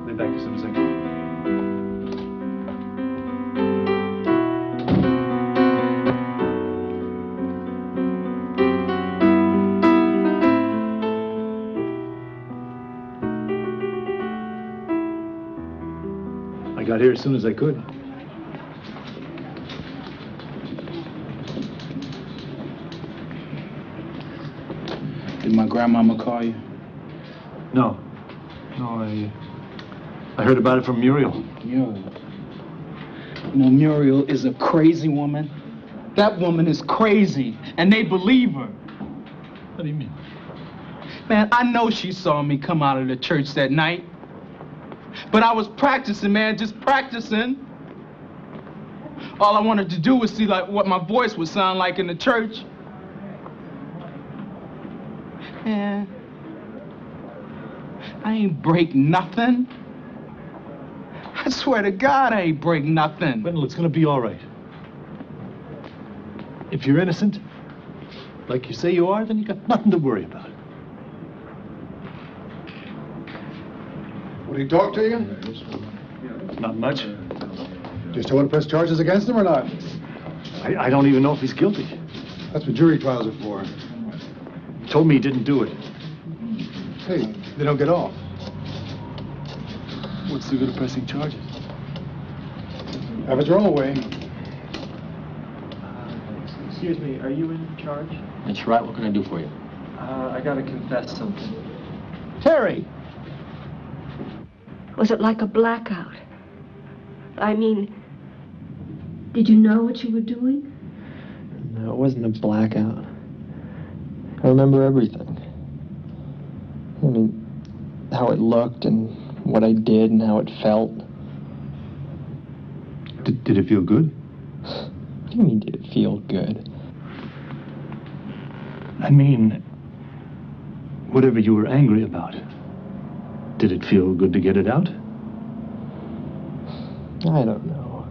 be back as soon as I can. I got here as soon as I could. Did my grandmama call you? No, I heard about it from Muriel. Yo. You know, Muriel is a crazy woman. That woman is crazy, and they believe her. What do you mean? Man, I know she saw me come out of the church that night. But I was practicing, man, just practicing. All I wanted to do was see like what my voice would sound like in the church. Man, I ain't break nothing. I swear to God, I ain't break nothing. Wendell, it's gonna be all right. If you're innocent, like you say you are, then you got nothing to worry about. Would he talk to you? Not much. Do you still want to press charges against him or not? I don't even know if he's guilty. That's what jury trials are for. He told me he didn't do it. Hey, they don't get off. What's the good of pressing charges? Have it your own way. Excuse me, are you in charge? That's right. What can I do for you? I gotta confess something. Terry! Was it like a blackout? I mean, did you know what you were doing? No, it wasn't a blackout. I remember everything. I mean, how it looked and what I did and how it felt. Did it feel good? What do you mean, did it feel good? I mean, whatever you were angry about, did it feel good to get it out? I don't know.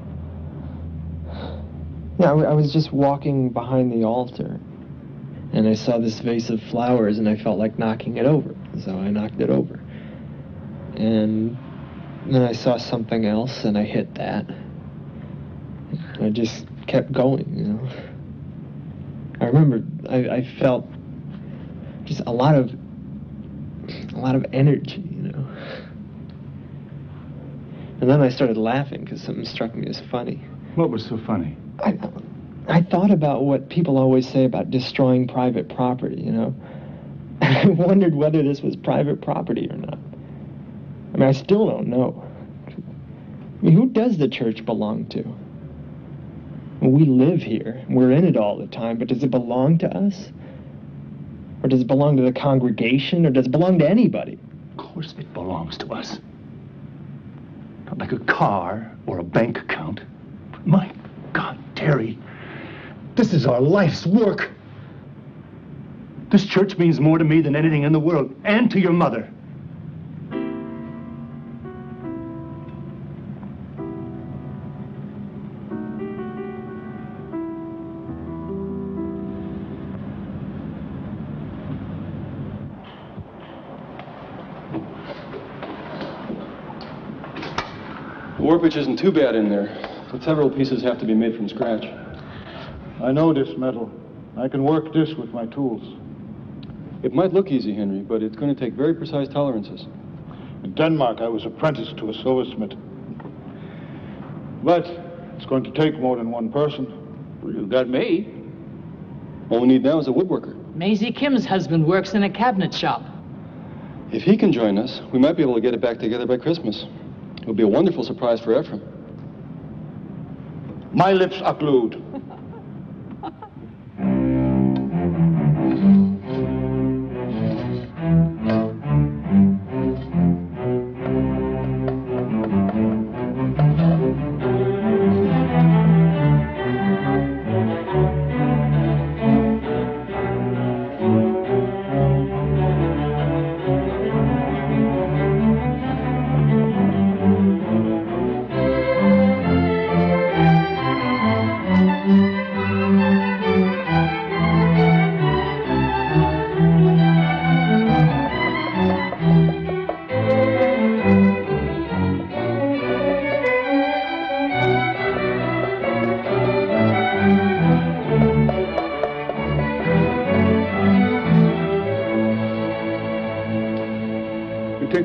Yeah, I was just walking behind the altar, and I saw this vase of flowers, and I felt like knocking it over, so I knocked it over. And then I saw something else, and I hit that. I just kept going, you know. I remember I felt just a lot of energy, you know. And then I started laughing because something struck me as funny. What was so funny? I thought about what people always say about destroying private property, you know. I wondered whether this was private property or not. I mean, I still don't know. I mean, who does the church belong to? We live here. We're in it all the time, but does it belong to us? Or does it belong to the congregation? Or does it belong to anybody? Of course it belongs to us. Not like a car or a bank account. My God, Terry, this is our life's work. This church means more to me than anything in the world, and to your mother. The warpage isn't too bad in there, but several pieces have to be made from scratch. I know this metal. I can work this with my tools. It might look easy, Henry, but it's going to take very precise tolerances. In Denmark, I was apprenticed to a silversmith. But it's going to take more than one person. Well, you got me. All we need now is a woodworker. Maisie Kim's husband works in a cabinet shop. If he can join us, we might be able to get it back together by Christmas. It would be a wonderful surprise for Ephraim. My lips are glued.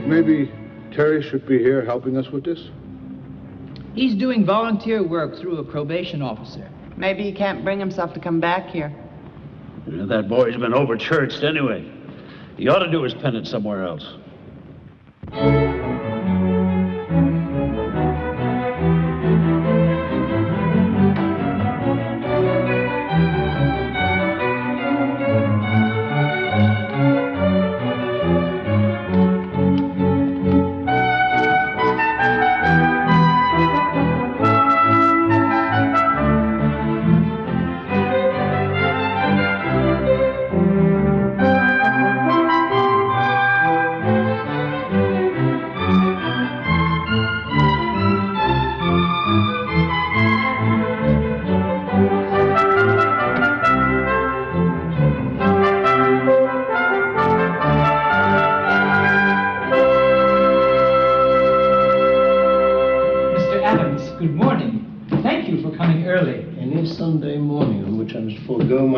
Maybe Terry should be here helping us with this? He's doing volunteer work through a probation officer. Maybe he can't bring himself to come back here. Yeah, that boy's been over-churched anyway. He ought to do his penance somewhere else.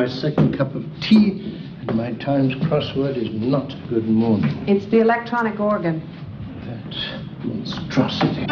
Second cup of tea, and my Times crossword is not good morning. It's the electronic organ. That monstrosity.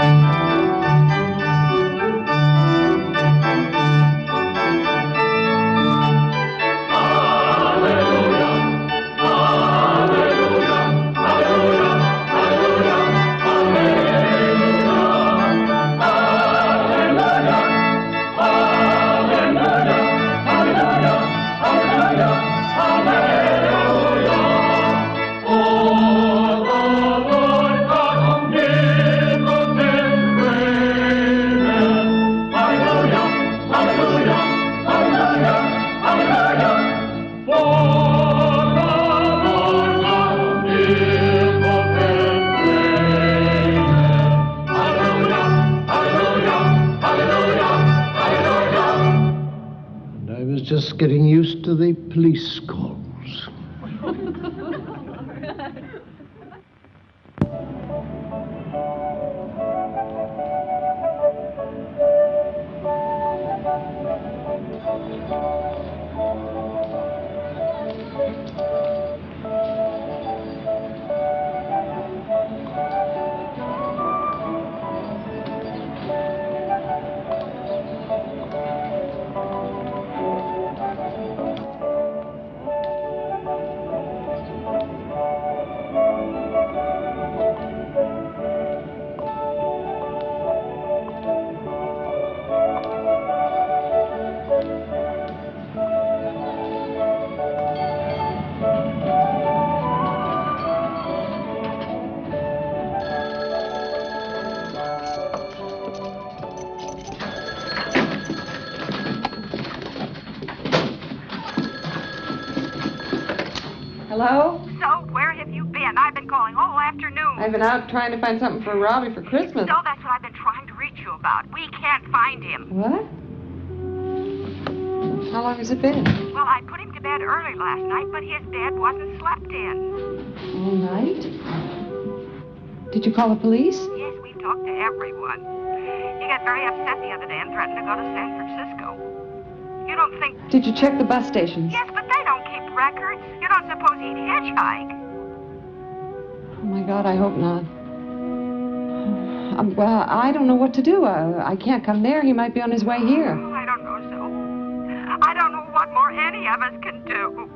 Just getting used to the police calls. Hello? So, where have you been? I've been calling all afternoon. I've been out trying to find something for Robbie for Christmas. So that's what I've been trying to reach you about. We can't find him. What? How long has it been? Well, I put him to bed early last night, but his bed wasn't slept in. All night? Did you call the police? Yes, we've talked to everyone. He got very upset the other day and threatened to go to San Francisco. You don't think... Did you check the bus stations? Yes, but they don't keep records. You don't suppose he'd hitchhike? Oh, my God, I hope not. Well, I don't know what to do. I can't come there. He might be on his way here. Oh, I don't know, so. I don't know what more any of us can do.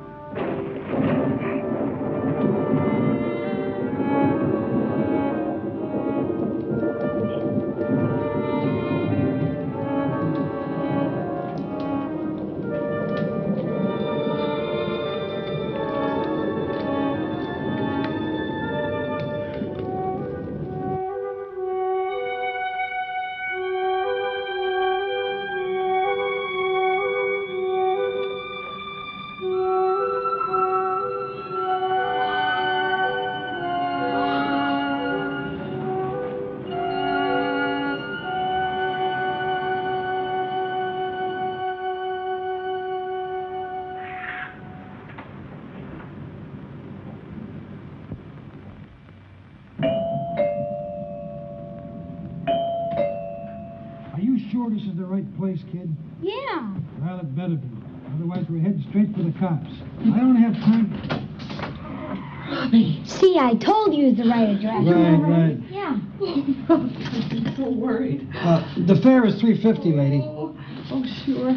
Are you sure this is the right place, kid? Yeah. Well, it better be. Otherwise, we're heading straight for the cops. I don't have time. Robbie. See, I told you it's the right address. Right. Yeah. I'm so worried. The fare is $3.50, lady. Oh, sure.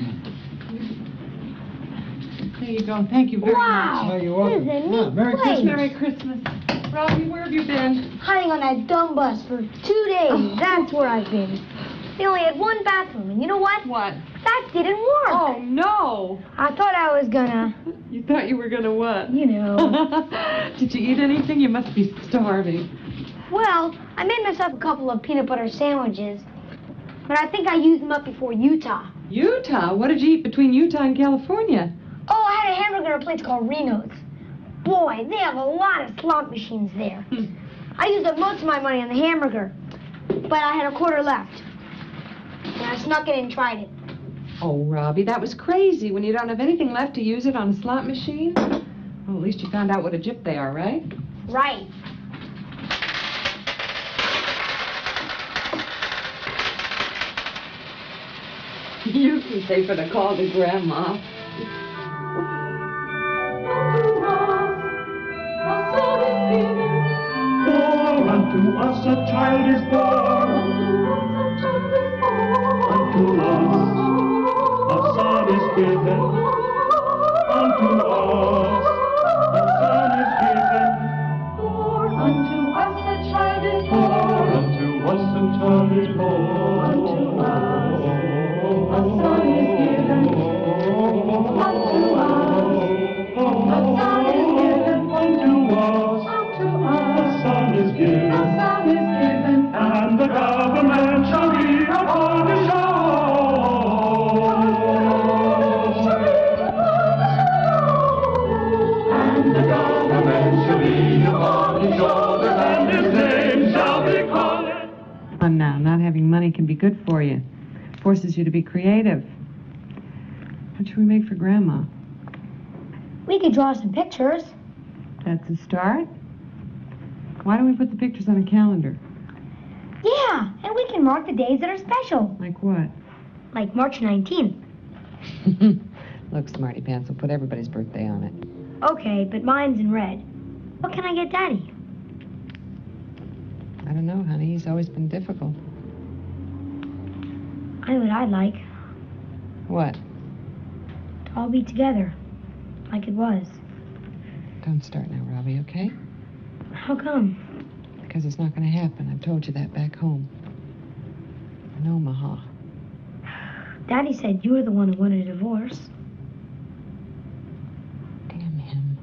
There you go. Thank you very Wow. much. You're welcome. This is a neat Merry place. Christmas. Merry Christmas. Robbie, where have you been? Hiding on that dumb bus for 2 days. That's where I've been. They only had one bathroom, and you know what? What? That didn't work. Oh, no. I thought I was gonna, You thought you were going to what? you know. Did you eat anything? You must be starving. Well, I made myself a couple of peanut butter sandwiches, but I think I used them up before Utah. Utah? What did you eat between Utah and California? Oh, I had a hamburger at a place called Reno's. Boy, they have a lot of slot machines there. I used up most of my money on the hamburger, but I had a quarter left. And I snuck it and tried it. Oh, Robbie, that was crazy. When you don't have anything left to use it on a slot machine? Well, at least you found out what a gyp they are, right? Right. You can pay for the call to Grandma. For unto us a child is born. Unto us a son is given. Unto us a son is given. For unto us a child is born. Unto us a child is born. Unto us a son is given. Unto us a son is given. Unto us a son is given. A son is given. And the government shall be upon his shoulders. And the government shall be upon his shoulders, and his name shall be called. Come on now, not having money can be good for you. Forces you to be creative. What should we make for Grandma? We could draw some pictures. That's a start. Why don't we put the pictures on a calendar? Yeah, and we can mark the days that are special. Like what? Like March 19th. Look, Smarty Pants, we'll put everybody's birthday on it. Okay, but mine's in red. What can I get Daddy? I don't know, honey. He's always been difficult. I know what I'd like. What? To all be together. Like it was. Don't start now, Robbie, okay? How come? Because it's not going to happen. I've told you that back home. In Omaha. Daddy said you were the one who wanted a divorce. Damn him.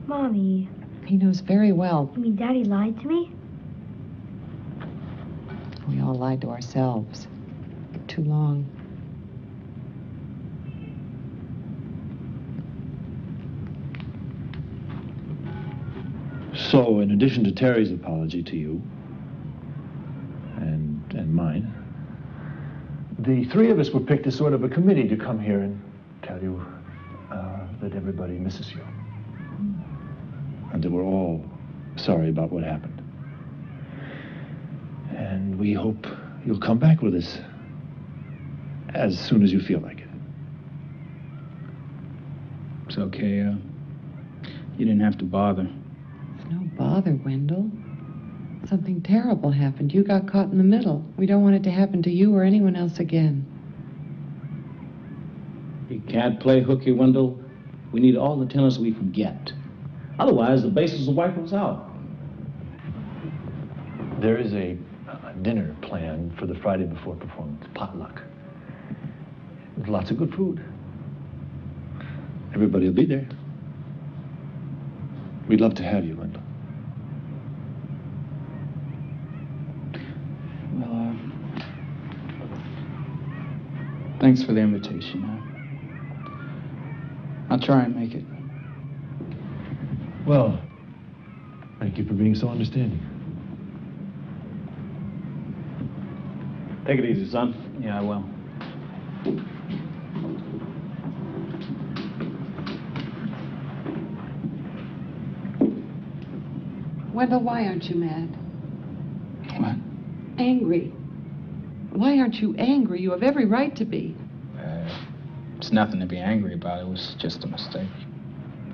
Mommy. He knows very well. You mean Daddy lied to me? We all lied to ourselves. Too long. So, in addition to Terry's apology to you, and mine, the three of us were picked as sort of a committee to come here and tell you that everybody misses you. And that we're all sorry about what happened. And we hope you'll come back with us as soon as you feel like it. It's okay, you didn't have to bother. It's no bother, Wendell. Something terrible happened. You got caught in the middle. We don't want it to happen to you or anyone else again. You can't play hooky, Wendell. We need all the tennis we can get. Otherwise, the bases will wipe us out. There is a dinner planned for the Friday before performance, potluck. With lots of good food. Everybody will be there. We'd love to have you, Wendell. Well, thanks for the invitation. I'll try and make it. Well, thank you for being so understanding. Take it easy, son. Yeah, I will. Wendell, why aren't you mad? What? Angry. Why aren't you angry? You have every right to be. It's nothing to be angry about. It was just a mistake.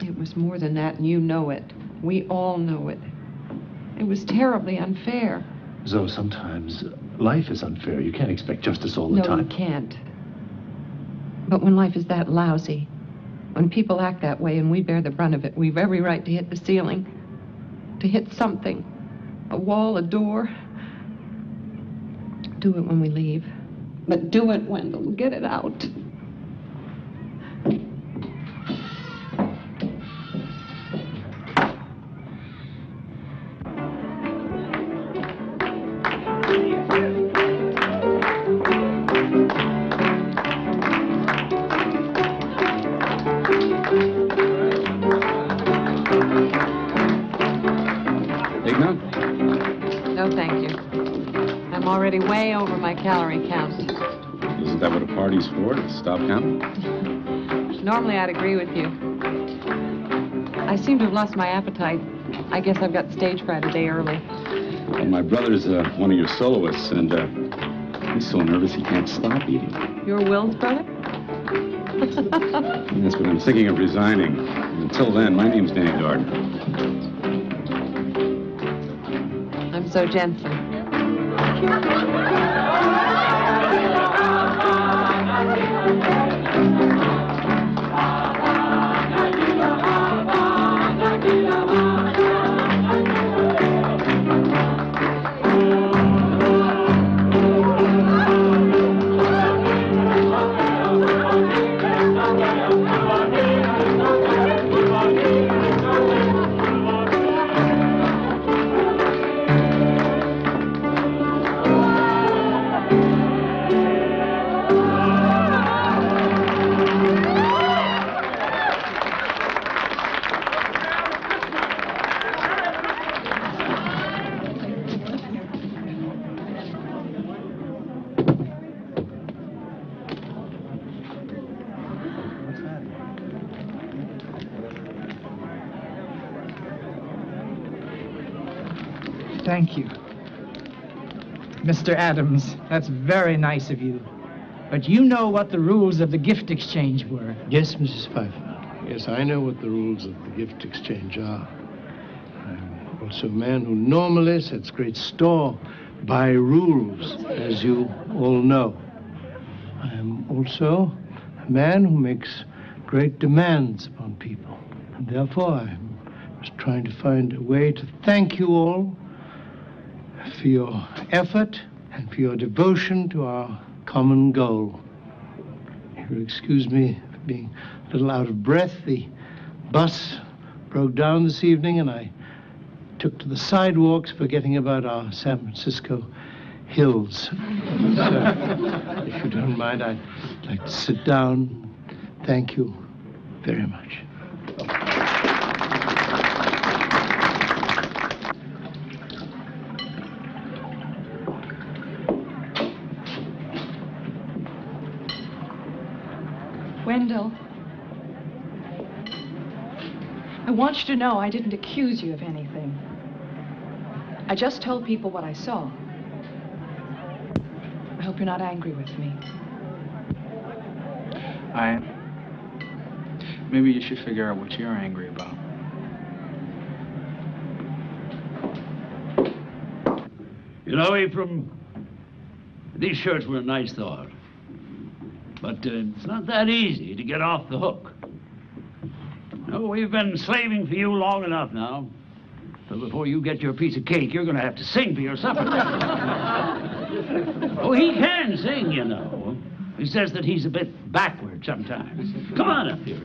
It was more than that, and you know it. We all know it. It was terribly unfair. Zoe, sometimes life is unfair. You can't expect justice all the No, time. you can't. But when life is that lousy, when people act that way and we bear the brunt of it, we've every right to hit the ceiling, to hit something, a wall, a door. Do it when we leave. But do it, Wendell. Get it out. No, thank you. I'm already way over my calorie count. Isn't that what a party's for, to stop counting? Normally I'd agree with you. I seem to have lost my appetite. I guess I've got stage fright a day early. Well, my brother's one of your soloists, and he's so nervous he can't stop eating. Your Will's brother? Yes, but I'm thinking of resigning. Until then, my name's Danny Gardner. I'm so Jensen. Thank you. Mr. Adams, that's very nice of you. But you know what the rules of the gift exchange were. Yes, Mrs. Pfeiffer. Yes, I know what the rules of the gift exchange are. I'm also a man who normally sets great store by rules, as you all know. I am also a man who makes great demands upon people. And therefore, I'm just trying to find a way to thank you all for your effort and for your devotion to our common goal. You'll excuse me for being a little out of breath. The bus broke down this evening and I took to the sidewalks forgetting about our San Francisco hills. So, if you don't mind, I'd like to sit down. Thank you very much. Wendell, I want you to know I didn't accuse you of anything. I just told people what I saw. I hope you're not angry with me. Maybe you should figure out what you're angry about. You know, Ephraim, these shirts were a nice thought. But it's not that easy to get off the hook. No, we've been slaving for you long enough now. So before you get your piece of cake, you're going to have to sing for your supper. Oh, he can sing, you know. He says that he's a bit backward sometimes. Come on up here.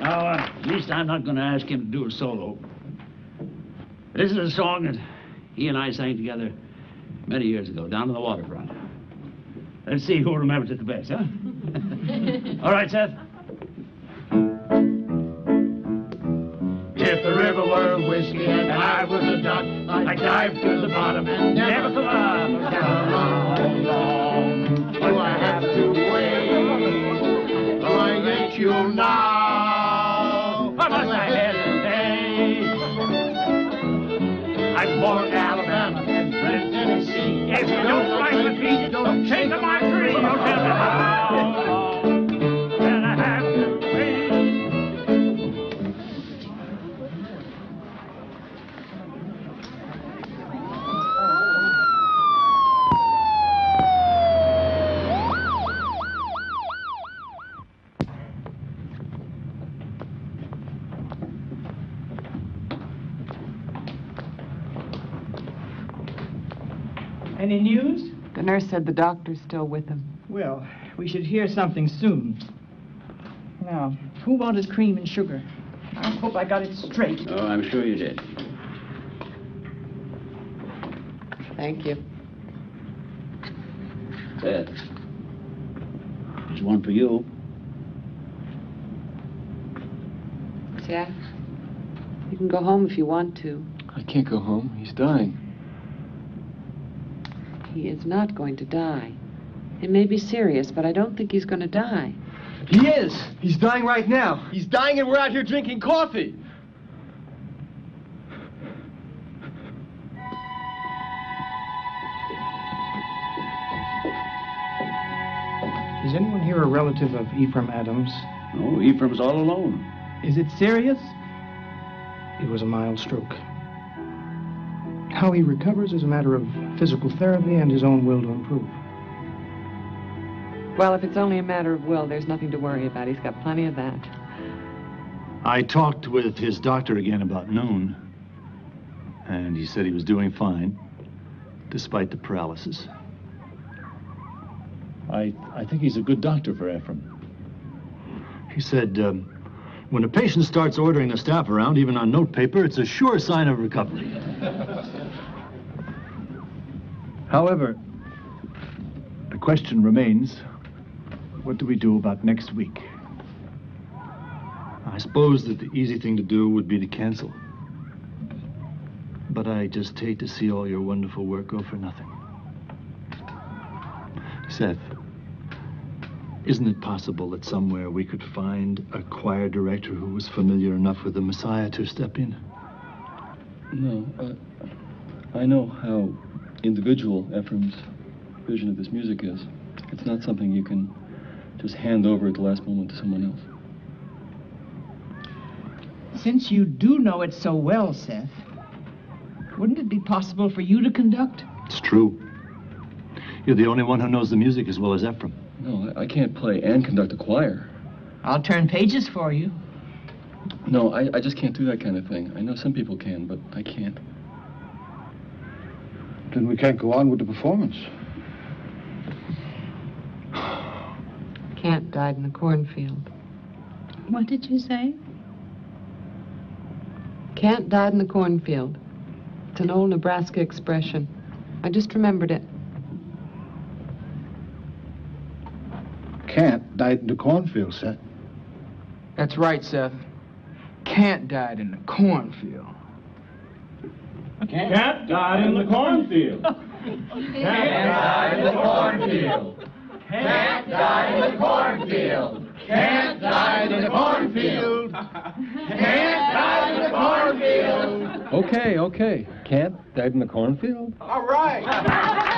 Now, at least I'm not going to ask him to do a solo. This is a song that he and I sang together many years ago, down on the waterfront. Let's see who remembers it the best, huh? All right, Seth. If the river were whiskey and I was a duck, I'd dive to the bottom and never come up. How long do I have to wait? Oh, I get you now. What must I hesitate? I'm born in Alabama and bred in Tennessee. If you don't like the beat, don't shake my tree. Don't tell me how long can I have to wait? Any news? The nurse said the doctor's still with him. Well, we should hear something soon. Now, who wanted cream and sugar? I hope I got it straight. Oh, I'm sure you did. Thank you. Seth, there's one for you. Jack, you can go home if you want to. I can't go home. He's dying. He is not going to die. It may be serious, but I don't think he's going to die. He is. He's dying right now. He's dying and we're out here drinking coffee. Is anyone here a relative of Ephraim Adams? No, Ephraim's all alone. Is it serious? It was a mild stroke. How he recovers is a matter of physical therapy and his own will to improve. Well, if it's only a matter of will, there's nothing to worry about. He's got plenty of that. I talked with his doctor again about noon, and he said he was doing fine, despite the paralysis. I think he's a good doctor for Ephraim. He said, when a patient starts ordering the staff around, even on notepaper, it's a sure sign of recovery. However, the question remains, what do we do about next week? I suppose that the easy thing to do would be to cancel. But I just hate to see all your wonderful work go for nothing. Seth, isn't it possible that somewhere we could find a choir director who was familiar enough with the Messiah to step in? No, I know how individual Ephraim's vision of this music is. It's not something you can just hand over at the last moment to someone else. Since you do know it so well, Seth, wouldn't it be possible for you to conduct? It's true. You're the only one who knows the music as well as Ephraim. No, I can't play and conduct a choir. I'll turn pages for you. No, I just can't do that kind of thing. I know some people can, but I can't. Then we can't go on with the performance. Kent died in the cornfield. What did you say? Kent died in the cornfield. It's an old Nebraska expression. I just remembered it. Kent died in the cornfield, Seth. That's right, Seth. Kent died in the cornfield. Cat died in the cornfield. Cat died in the cornfield. Cat died in the cornfield. Cat died in the cornfield. Cat died in the cornfield. Okay. Cat died in the cornfield? All right. Bye.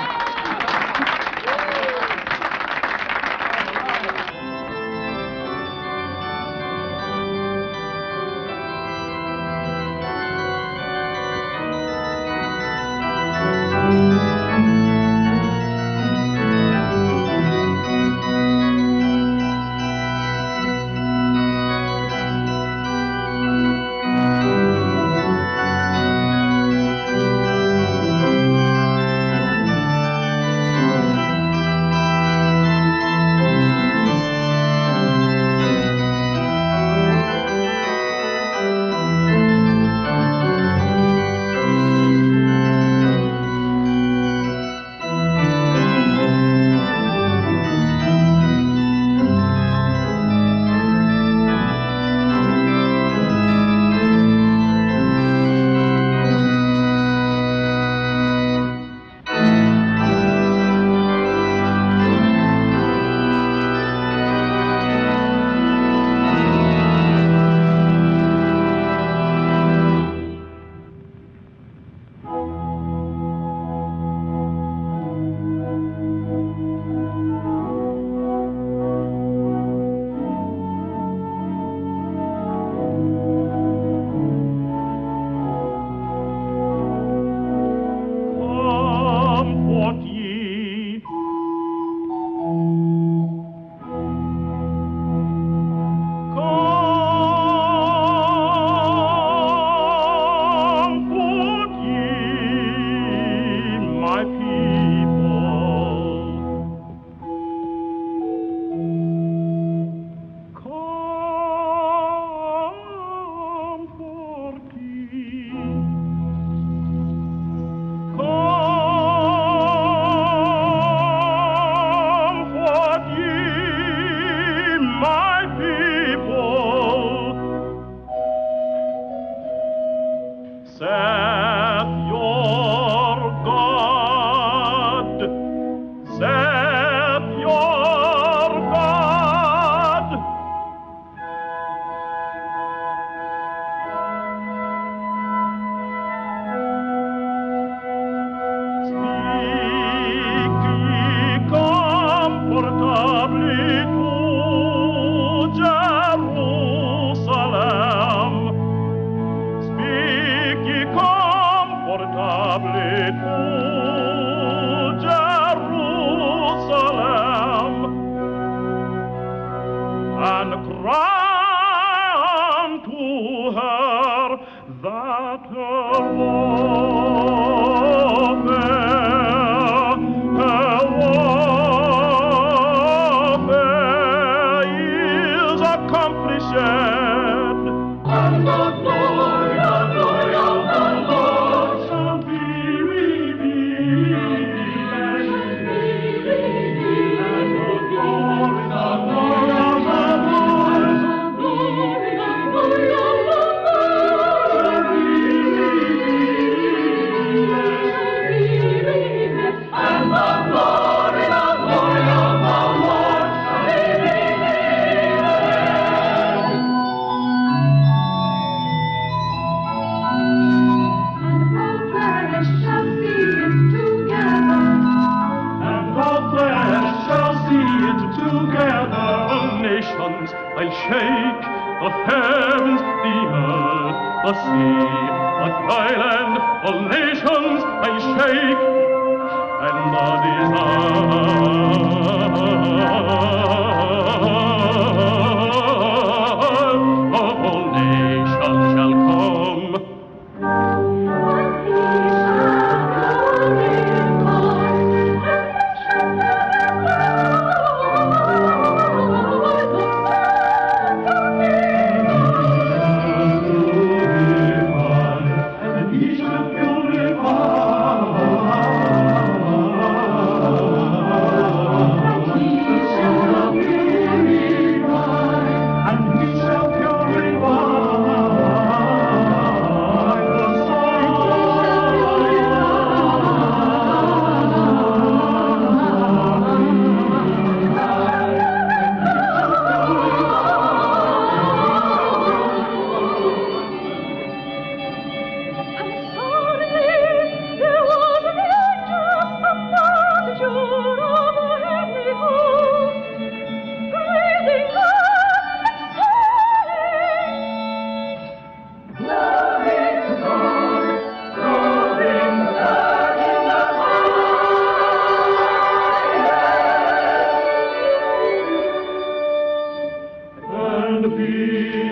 the field.